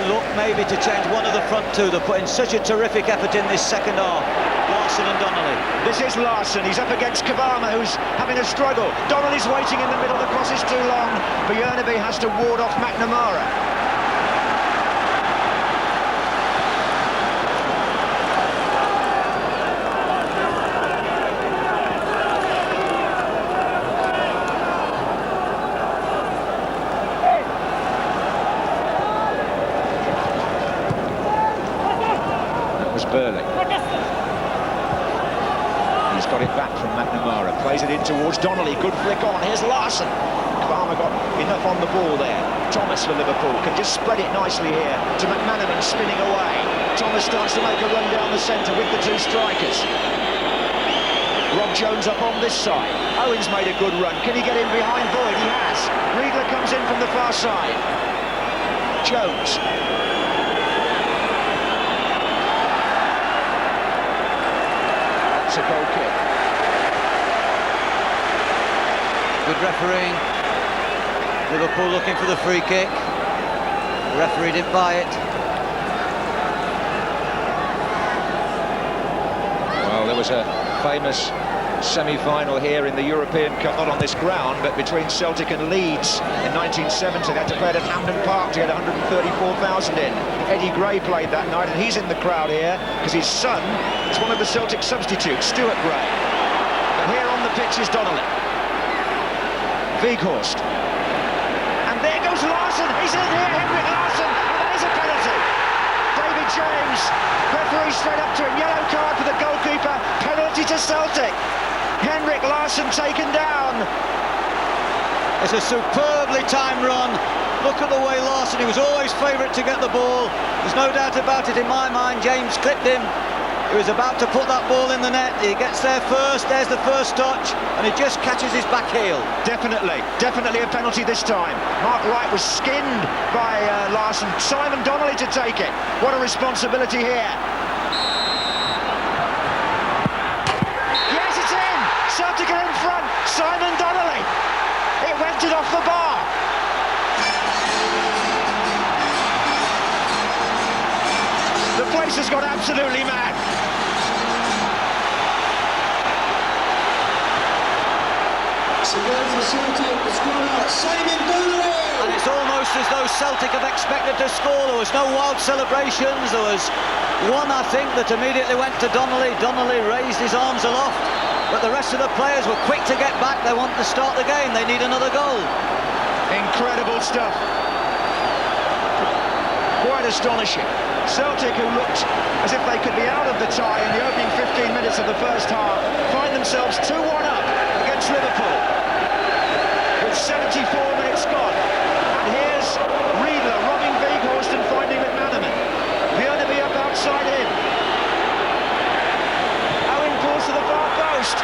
look maybe to change one of the front two. They've put in such a terrific effort in this second half. Larsson and Donnelly. This is Larsson. He's up against Kvarme, who's having a struggle. Donnelly's waiting in the middle. The cross is too long. Bjørnebye has to ward off McNamara. That was Burley. He's got it back from McNamara, plays it in towards Donnelly, good flick on, here's Larsson. Kvarme got enough on the ball there. Thomas for Liverpool can just spread it nicely here to McManaman spinning away. Thomas starts to make a run down the centre with the 2 strikers. Rob Jones up on this side. Owen's made a good run, can he get in behind Boyd? He has. Riedle comes in from the far side. Jones. That's a goal kick. Good refereeing. Liverpool looking for the free kick. The referee didn't buy it. Well, there was a famous semi-final here in the European Cup, not on this ground, but between Celtic and Leeds in 1970. They had to play it at Hampden Park to get 134,000 in. Eddie Gray played that night, and he's in the crowd here because his son is one of the Celtic substitutes, Stuart Gray. And here on the pitch is Donnelly. Wieghorst. And there goes Larsson. He's in here, Henrik Larsson, and that is a penalty. David James James. Referee straight up to him. Yellow card for the goalkeeper. Penalty to Celtic. Henrik Larsson taken down. It's a superbly timed run. Look at the way Larsson, he was always favourite to get the ball. There's no doubt about it in my mind. James clipped him. He was about to put that ball in the net. He gets there first. There's the first touch, and he just catches his back heel. Definitely a penalty this time. Mark Wright was skinned by Larsson. Simon Donnelly to take it. What a responsibility here. Yes, it's in. Celtic are in front. Simon Donnelly. It went it off the bar. The place has gone absolutely mad. So goes for Celtic, the scorer, Simon Donnelly! And it's almost as though Celtic have expected to score. There was no wild celebrations. There was one, I think, that immediately went to Donnelly. Donnelly raised his arms aloft, but the rest of the players were quick to get back. They want to start the game. They need another goal. Incredible stuff. Quite astonishing. Celtic, who looked as if they could be out of the tie in the opening 15 minutes of the first half, find themselves 2-1 up against Liverpool with 74 minutes gone. And here's Riedle robbing Wieghorst and finding McManaman. Bjørnebye up outside him. Owen pulls to the far post.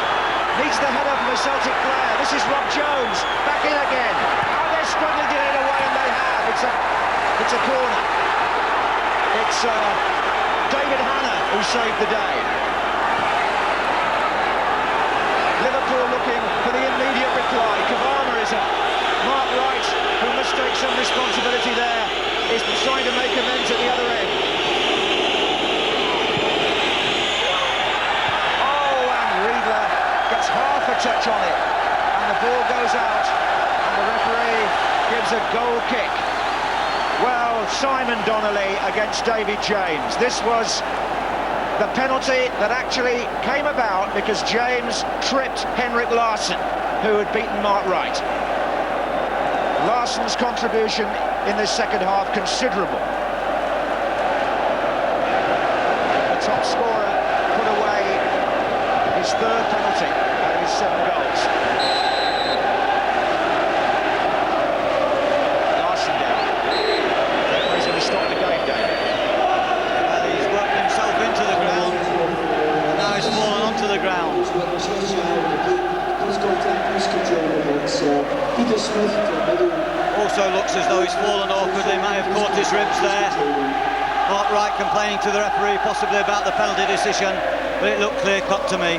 Needs the header from a Celtic player. This is Rob Jones back in again. Oh, they're struggling to get it away, and they have. It's a corner. It's David Hanna who saved the day. Liverpool looking for the immediate reply. Kvarme is up. Mark Wright, who must take some responsibility there, is trying to make amends at the other end. Oh, and Riedle gets half a touch on it, and the ball goes out, and the referee gives a goal kick. Well, Simon Donnelly against David James. This was the penalty that actually came about because James tripped Henrik Larsson, who had beaten Mark Wright. Larsson's contribution in this second half considerable. The top scorer put away his third penalty out of his 7 goals. Stop the game, David. Well, he's worked himself into the ground, and now he's fallen onto the ground. Also looks as though he's fallen awkwardly, may have caught his ribs there. Mark Wright complaining to the referee possibly about the penalty decision, but it looked clear-cut to me.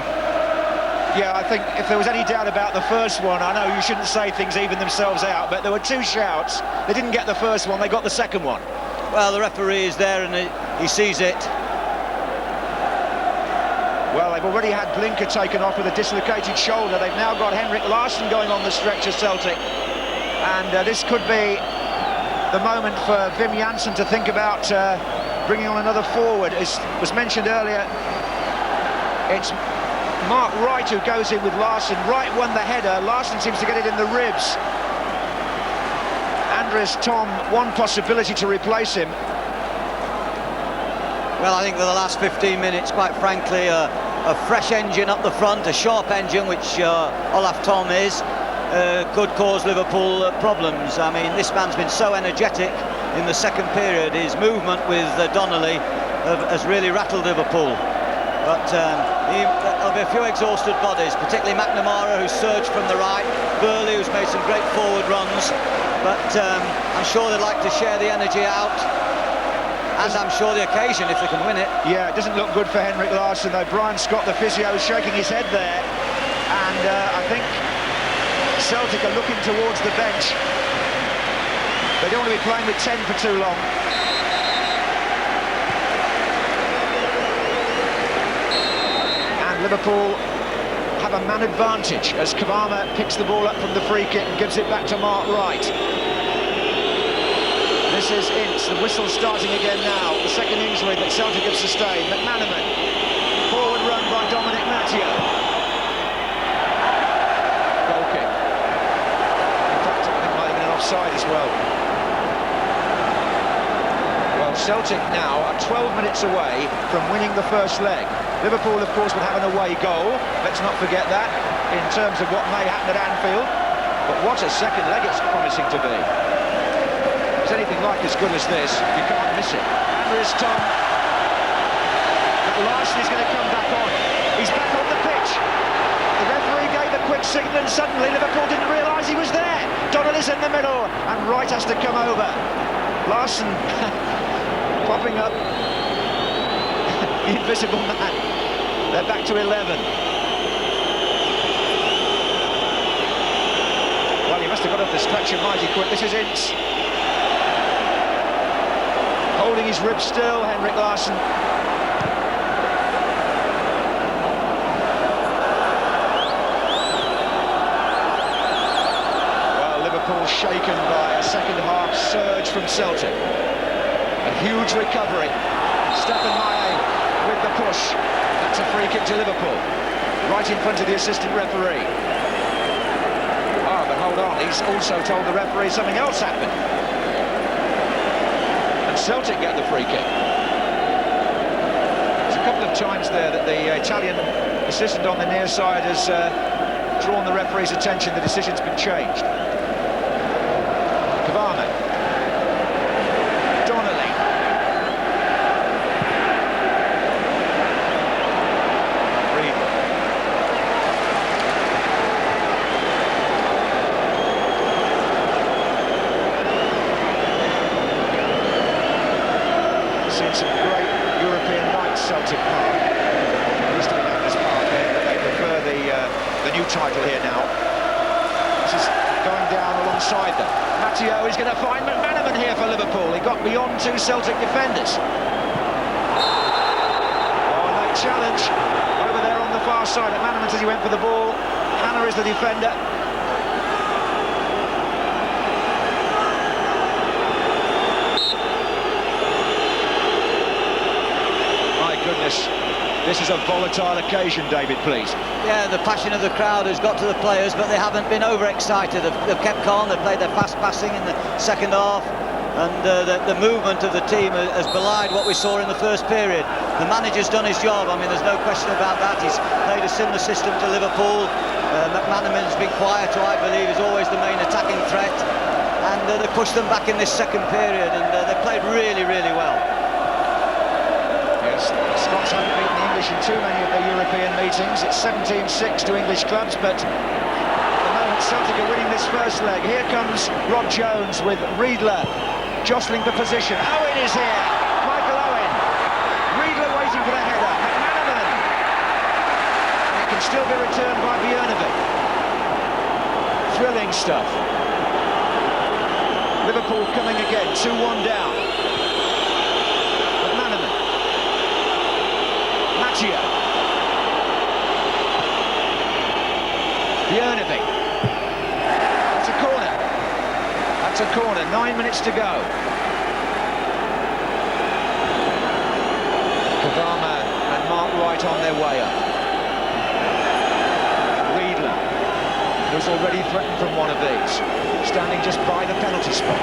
Yeah, I think if there was any doubt about the first one, I know you shouldn't say things even themselves out, but there were 2 shouts. They didn't get the first one, they got the second one. Well, the referee is there and he sees it. Well, they've already had Blinker taken off with a dislocated shoulder. They've now got Henrik Larsson going on the stretch of Celtic. And this could be the moment for Wim Jansen to think about bringing on another forward. As was mentioned earlier, it's Mark Wright who goes in with Larsson. Wright won the header. Larsson seems to get it in the ribs. Andreas Thom, one possibility to replace him. Well, I think for the last 15 minutes, quite frankly, a fresh engine up the front, a sharp engine, which Olaf Thom is, could cause Liverpool problems. I mean, this man's been so energetic in the second period. His movement with Donnelly has really rattled Liverpool. But there'll be a few exhausted bodies, particularly McNamara, who surged from the right, Burley, who's made some great forward runs. But I'm sure they'd like to share the energy out, and I'm sure the occasion if they can win it. Yeah, it doesn't look good for Henrik Larsson, though. Brian Scott, the physio, is shaking his head there. And I think Celtic are looking towards the bench. They don't want to be playing with 10 for too long. And Liverpool have a man advantage as Kvarme picks the ball up from the free kick and gives it back to Mark Wright. This is Ince, the whistle starting again now, the second injury that Celtic have sustained. McManaman, forward run by Dominic Matteo. Goal kick. In fact, I think it might have been an offside as well. Well, Well, Celtic now are 12 minutes away from winning the first leg. Liverpool, of course, would have an away goal. Let's not forget that, in terms of what may happen at Anfield. But what a second leg it's promising to be. If it's anything like as good as this, you can't miss it. Andreas Thom. But Larsson is going to come back on. He's back on the pitch. The referee gave a quick signal and suddenly Liverpool didn't realise he was there. Donnelly's in the middle and Wright has to come over. Larsson popping up. The invisible man. They're back to 11. Well, he must have got up the stretcher mighty quick. This is Ince. Holding his ribs still, Henrik Larsson. Shaken by a second-half surge from Celtic. A huge recovery. Stéphane Mahé with the push. That's a free kick to Liverpool. Right in front of the assistant referee. Oh, but hold on. He's also told the referee something else happened. And Celtic get the free kick. There's a couple of times there that the Italian assistant on the near side has drawn the referee's attention. The decision's been changed. Kvarme. Donnelly. Riedle. Seen some great European nights, Celtic Park. It used to be known as Parkhead, but they prefer the new title here now. This is going down alongside them. Matteo is going to find McManaman here for Liverpool. He got beyond two Celtic defenders. Oh, and they challenge over there on the far side. McManaman says he went for the ball. Hannah is the defender. My goodness. This is a volatile occasion, David, please. Yeah, the passion of the crowd has got to the players, but they haven't been overexcited. They've kept calm, they've played their fast passing in the second half, and the movement of the team has belied what we saw in the first period. The manager's done his job, I mean, there's no question about that. He's played a similar system to Liverpool. McManaman's been quiet, who I believe is always the main attacking threat, and they pushed them back in this second period, and they played really, really well. Yes, Scots haven't beaten the English in too many of their European meetings. It's 17-6 to English clubs, but at the moment Celtic are winning this first leg. Here comes Rob Jones with Riedle jostling for position. Owen is here. Michael Owen. Riedle waiting for the header. McManaman. And it can still be returned by Bjørnebye. Thrilling stuff. Liverpool coming again, 2-1 down. McManaman. Matteo. Bjørnebye. That's a corner. That's a corner. 9 minutes to go. Kvarme and Mark Wright on their way up. Riedle, who's already threatened from one of these, standing just by the penalty spot.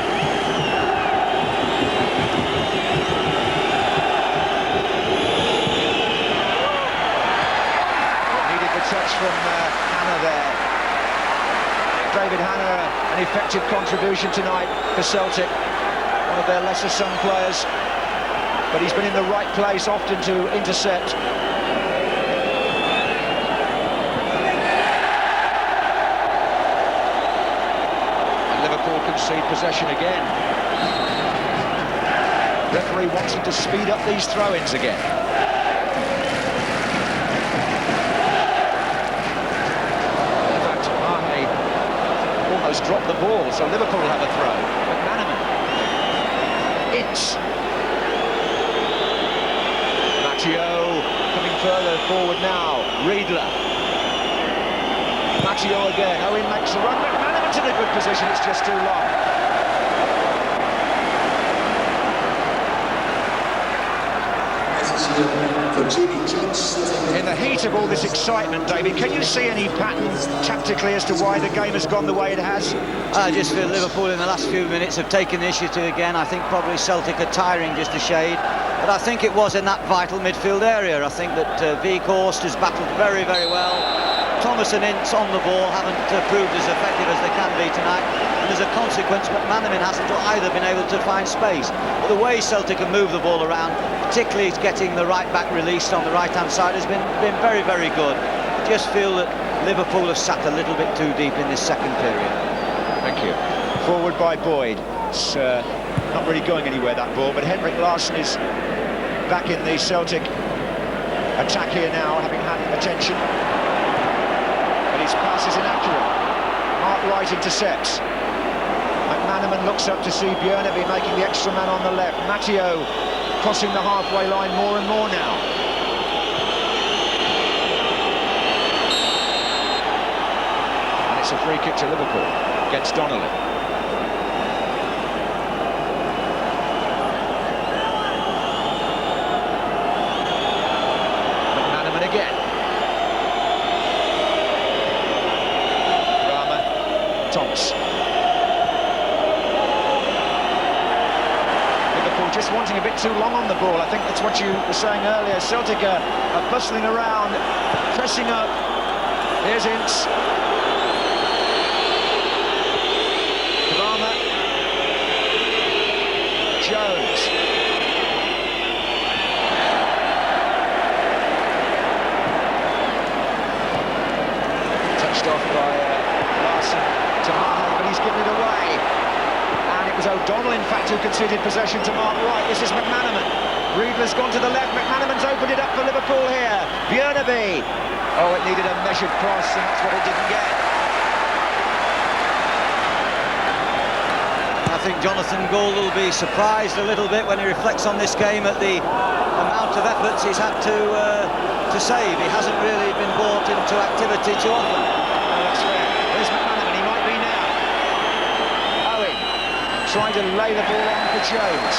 Needed the touch from Hannah there. David Hannah, an effective contribution tonight for Celtic, one of their lesser sung players, but he's been in the right place often to intercept. And Liverpool concede possession again. Referee wants him to speed up these throw-ins again. Drop the ball, so Liverpool will have a throw. McManaman. Ince. Matteo coming further forward now. Riedle. Matteo again. Owen makes the run. McManaman's in a good position, it's just too long. In the heat of all this excitement, David, can you see any pattern tactically as to why the game has gone the way it has? I just feel Liverpool in the last few minutes have taken the initiative again. I think probably Celtic are tiring just a shade, but I think it was in that vital midfield area. I think that Wieghorst has battled very, very well. Thomas and Ince on the ball haven't proved as effective as they can be tonight, and as a consequence McManaman hasn't either been able to find space. But the way Celtic have moved the ball around, particularly getting the right back released on the right hand side, has been very, very good. I just feel that Liverpool have sat a little bit too deep in this second period. Thank you. Forward by Boyd. It's not really going anywhere, that ball, but Henrik Larsson is back in the Celtic attack here now, having had attention. But his pass is inaccurate. Mark Wright intercepts. McManaman looks up to see Bjørnebye making the extra man on the left. Matteo crossing the halfway line more and more now. And it's a free kick to Liverpool against Donnelly. McManaman again. Kvarme, Thomas. Just wanting a bit too long on the ball. I think that's what you were saying earlier. Celtic are bustling around, pressing up. Here's Ince. Kvarme. Jones. Touched off by Larsson to Mahé, but he's given it away. It was O'Donnell, in fact, who conceded possession to Mark Wright. This is McManaman. Riedle's gone to the left. McManaman's opened it up for Liverpool here. Bjørnebye. Oh, it needed a measured cross, and that's what it didn't get. I think Jonathan Gould will be surprised a little bit when he reflects on this game at the amount of efforts he's had to save. He hasn't really been brought into activity too often. No, that's fair. There's McManaman. He might be now. Trying to lay the ball on for Jones.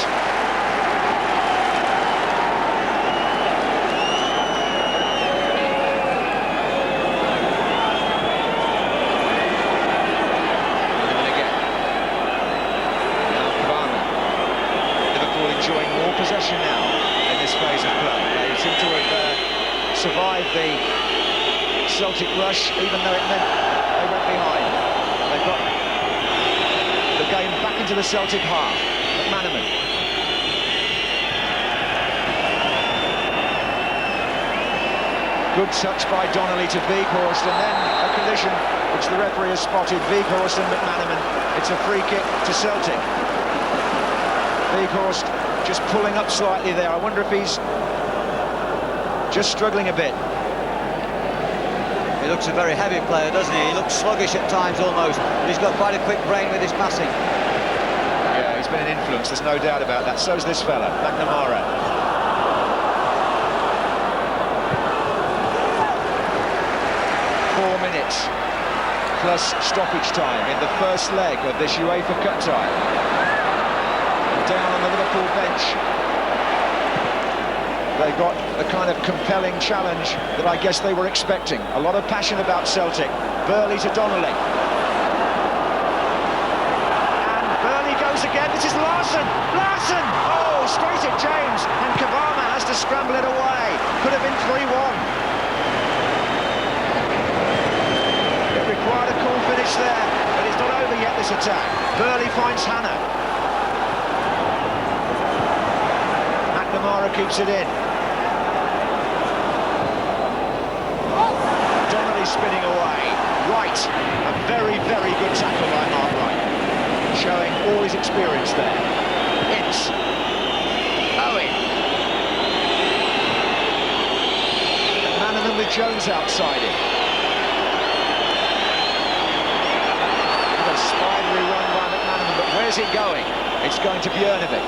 And again. Now Kvarme. Liverpool enjoying more possession now in this phase of play. They seem to have survived the Celtic rush, even though it meant they went behind. They've got the game back into the Celtic half. McManaman. Good touch by Donnelly to Wieghorst, and then a collision which the referee has spotted. Wieghorst and McManaman. It's a free kick to Celtic. Wieghorst just pulling up slightly there. I wonder if he's just struggling a bit. He looks a very heavy player, doesn't he? He looks sluggish at times almost, but he's got quite a quick brain with his passing. Yeah, he's been an influence, there's no doubt about that. So's this fella, McNamara. Plus stoppage time in the first leg of this UEFA Cup tie. Down on the Liverpool bench, they got a kind of compelling challenge that I guess they were expecting. A lot of passion about Celtic. Burley to Donnelly. And Burley goes again. This is Larsson. Larsson! Oh, straight at James. And Kvarme has to scramble it away. Could have been 3-1. It required a cool finish there, but it's not over yet, this attack. Burley finds Hannah. McNamara keeps it in. Donnelly spinning away. Wright, a very, very good tackle by Mark Wright, showing all his experience there. Ince. Owen. McManaman with Jones outside him. A spidery run by McManaman, but where's it going? It's going to Bjørnebye.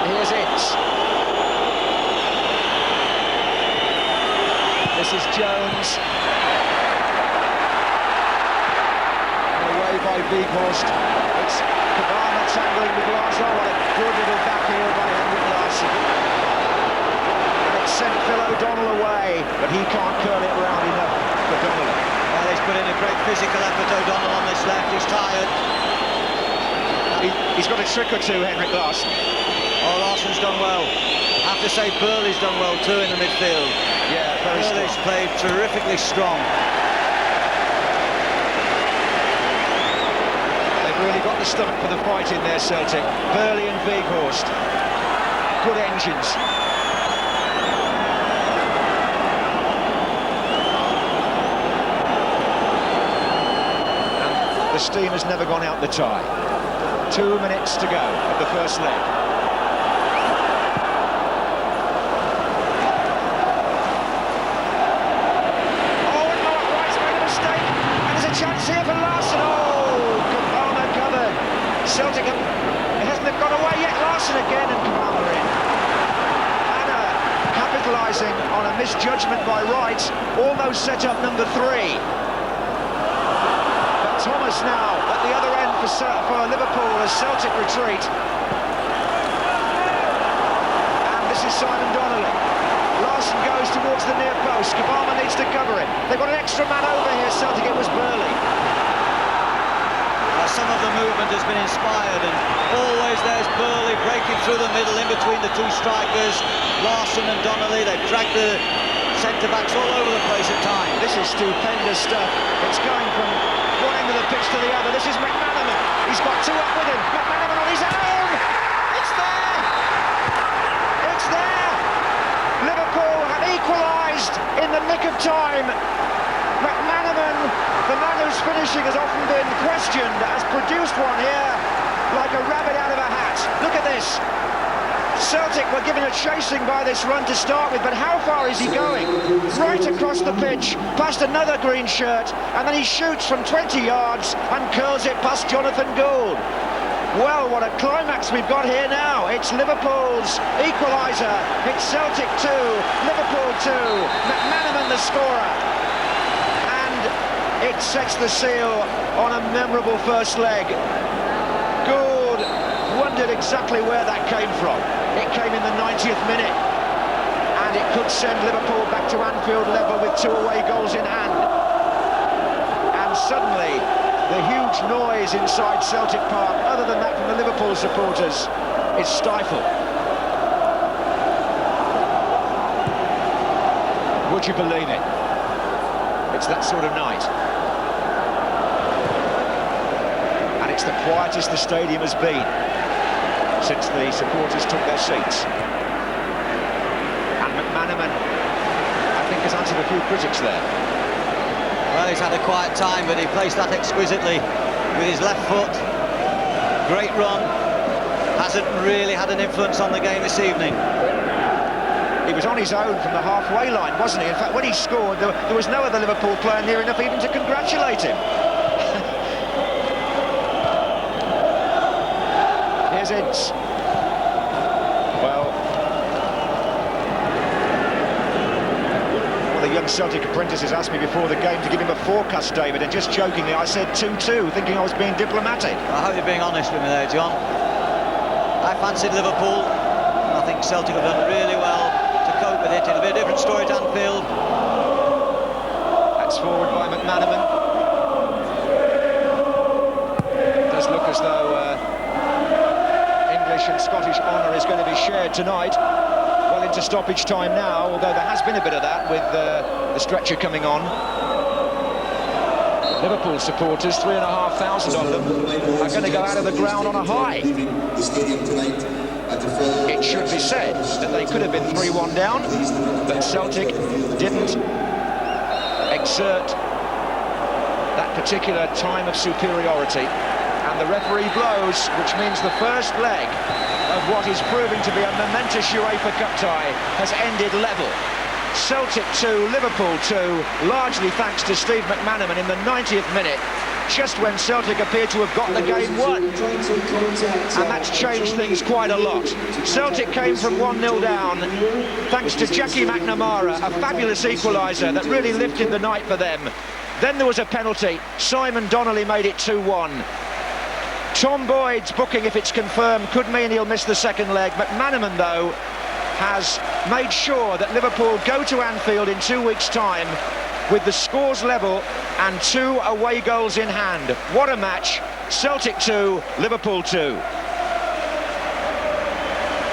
Here's Ince. This is Jones. And away by Wieghorst. It's Kvarme tangling with Larsson. What a good little back heel by Henrik He's got a trick or two, Henrik Larsson. Oh, Larsson's done well. I have to say Burley's done well too in the midfield. Yeah, very Burley's strong. played terrifically strong. They've really got the stomach for the fight in there, Celtic. Burley and Wieghorst. Good engines. And the steam has never gone out the tie. 2 minutes to go of the first leg. Chance here for Larsson. Oh, Kvarme covered. Celtic, it hasn't gone away yet. Larsson again and Kvarme in. Anna capitalising on a misjudgment by Wright, almost set up number 3. But Thomas now at the other end for Liverpool as Celtic retreat. And this is Simon Donnelly. Larsson goes towards the near post. Kvarme needs to cover him. They've got an extra man over here, Celtic. It was Burley. Some of the movement has been inspired, and always there's Burley breaking through the middle in between the two strikers. Larsson and Donnelly, they've dragged the centre-backs all over the place at times. This is stupendous stuff. It's going from one end of the pitch to the other. This is McManaman. He's got 2 up with him. McManaman on his own. It's there. It's there. Liverpool have equalised in the nick of time. McManaman, the man whose finishing has often been questioned, has produced one here like a rabbit out of a hat. Look at this. Celtic were given a chasing by this run to start with, but how far is he going? Right across the pitch, past another green shirt, and then he shoots from 20 yards and curls it past Jonathan Gould. Well, what a climax we've got here now. It's Liverpool's equaliser. It's Celtic 2, Liverpool 2. McManaman the scorer. It sets the seal on a memorable first leg. Gould wondered exactly where that came from. It came in the 90th minute, and it could send Liverpool back to Anfield level with 2 away goals in hand. And suddenly, the huge noise inside Celtic Park, other than that from the Liverpool supporters, is stifled. Would you believe it? It's that sort of night. And it's the quietest the stadium has been since the supporters took their seats. And McManaman, I think, has answered a few critics there. Well, he's had a quiet time, but he placed that exquisitely with his left foot. Great run. Hasn't really had an influence on the game this evening. He was on his own from the halfway line, wasn't he? In fact, when he scored, there was no other Liverpool player near enough even to congratulate him. Here's Ince. Well, one of the young Celtic apprentices asked me before the game to give him a forecast, David, and just jokingly I said 2-2, thinking I was being diplomatic. I hope you're being honest with me there, John. I fancied Liverpool, and I think Celtic have done really well to cope with it. It'll be a different story at Anfield. That's forward by McManaman. It does look as though English and Scottish honour is going to be shared tonight. Well into stoppage time now, although there has been a bit of that with the stretcher coming on. Liverpool supporters, 3,500 of them, are going to go out of the ground on a high. It should be said that they could have been 3-1 down, but Celtic didn't exert that particular time of superiority. And the referee blows, which means the first leg of what is proving to be a momentous UEFA Cup tie has ended level. Celtic 2, Liverpool 2, largely thanks to Steve McManaman in the 90th minute, just when Celtic appeared to have got the game won. And that's changed things quite a lot. Celtic came from 1-0 down, thanks to Jackie McNamara, a fabulous equaliser that really lifted the night for them. Then there was a penalty. Simon Donnelly made it 2-1. Tom Boyd's booking, if it's confirmed, could mean he'll miss the second leg. McManaman, though, has made sure that Liverpool go to Anfield in 2 weeks' time with the scores level and 2 away goals in hand. What a match. Celtic 2, Liverpool 2.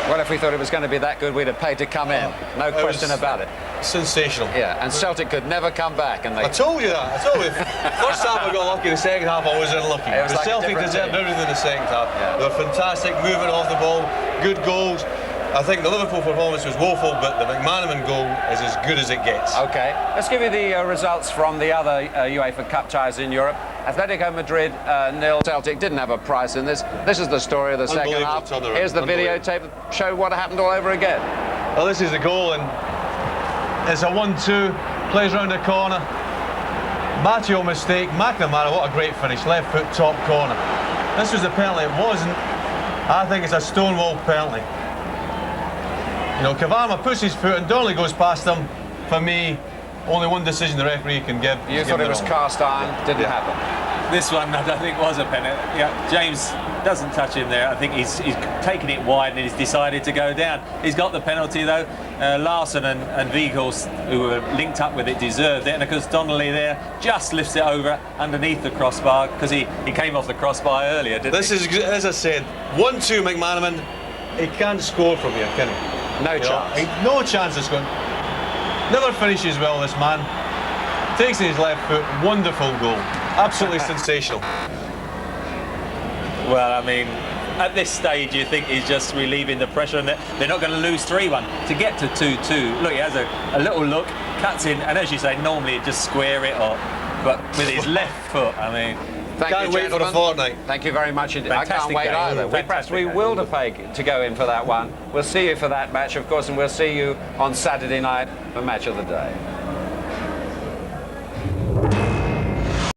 Well, if we thought it was going to be that good, we'd have paid to come in. No question about it. Sensational. Yeah, and Celtic could never come back. And they... I told you that. I told you. First half I got lucky, the second half I was unlucky. It was The like Celtic deserved everything in the second half. Yeah. They were fantastic, moving off the ball, good goals. I think the Liverpool performance was woeful, but the McManaman goal is as good as it gets. OK, let's give you the results from the other UEFA Cup ties in Europe. Atletico Madrid 0. Celtic didn't have a price in this. This is the story of the second half. Here's the videotape. Show what happened all over again. Well, this is the goal, and it's a 1-2. Plays round the corner. Matteo mistake. McNamara, what a great finish. Left foot, top corner. This was a penalty. It wasn't. I think it's a stonewall penalty. You know, Kvarme puts his foot and Donnelly goes past him. For me, only one decision the referee can give. You thought it was cast iron, didn't happen. This one I don't think was a penalty. Yeah, James doesn't touch him there. I think he's taken it wide and he's decided to go down. He's got the penalty though. Larsson and Wieghorst, who were linked up with it, deserved it. And of course Donnelly there just lifts it over underneath the crossbar because he came off the crossbar earlier, didn't he? This is, as I said, 1-2 McManaman. He can't score from here, can he? No chance. No chance of scoring. Never finishes well, this man. Takes in his left foot, wonderful goal. Absolutely sensational. Well, I mean, at this stage you think he's just relieving the pressure and they're not going to lose 3-1. To get to 2-2, look, he has a little look, cuts in, and as you say, normally he'd just square it up, but with his left foot, I mean... Can't wait for a fortnight. Thank you very much indeed. I can't wait game. either. We will to pay to go in for that one. We'll see you for that match, of course, and we'll see you on Saturday night for Match of the Day.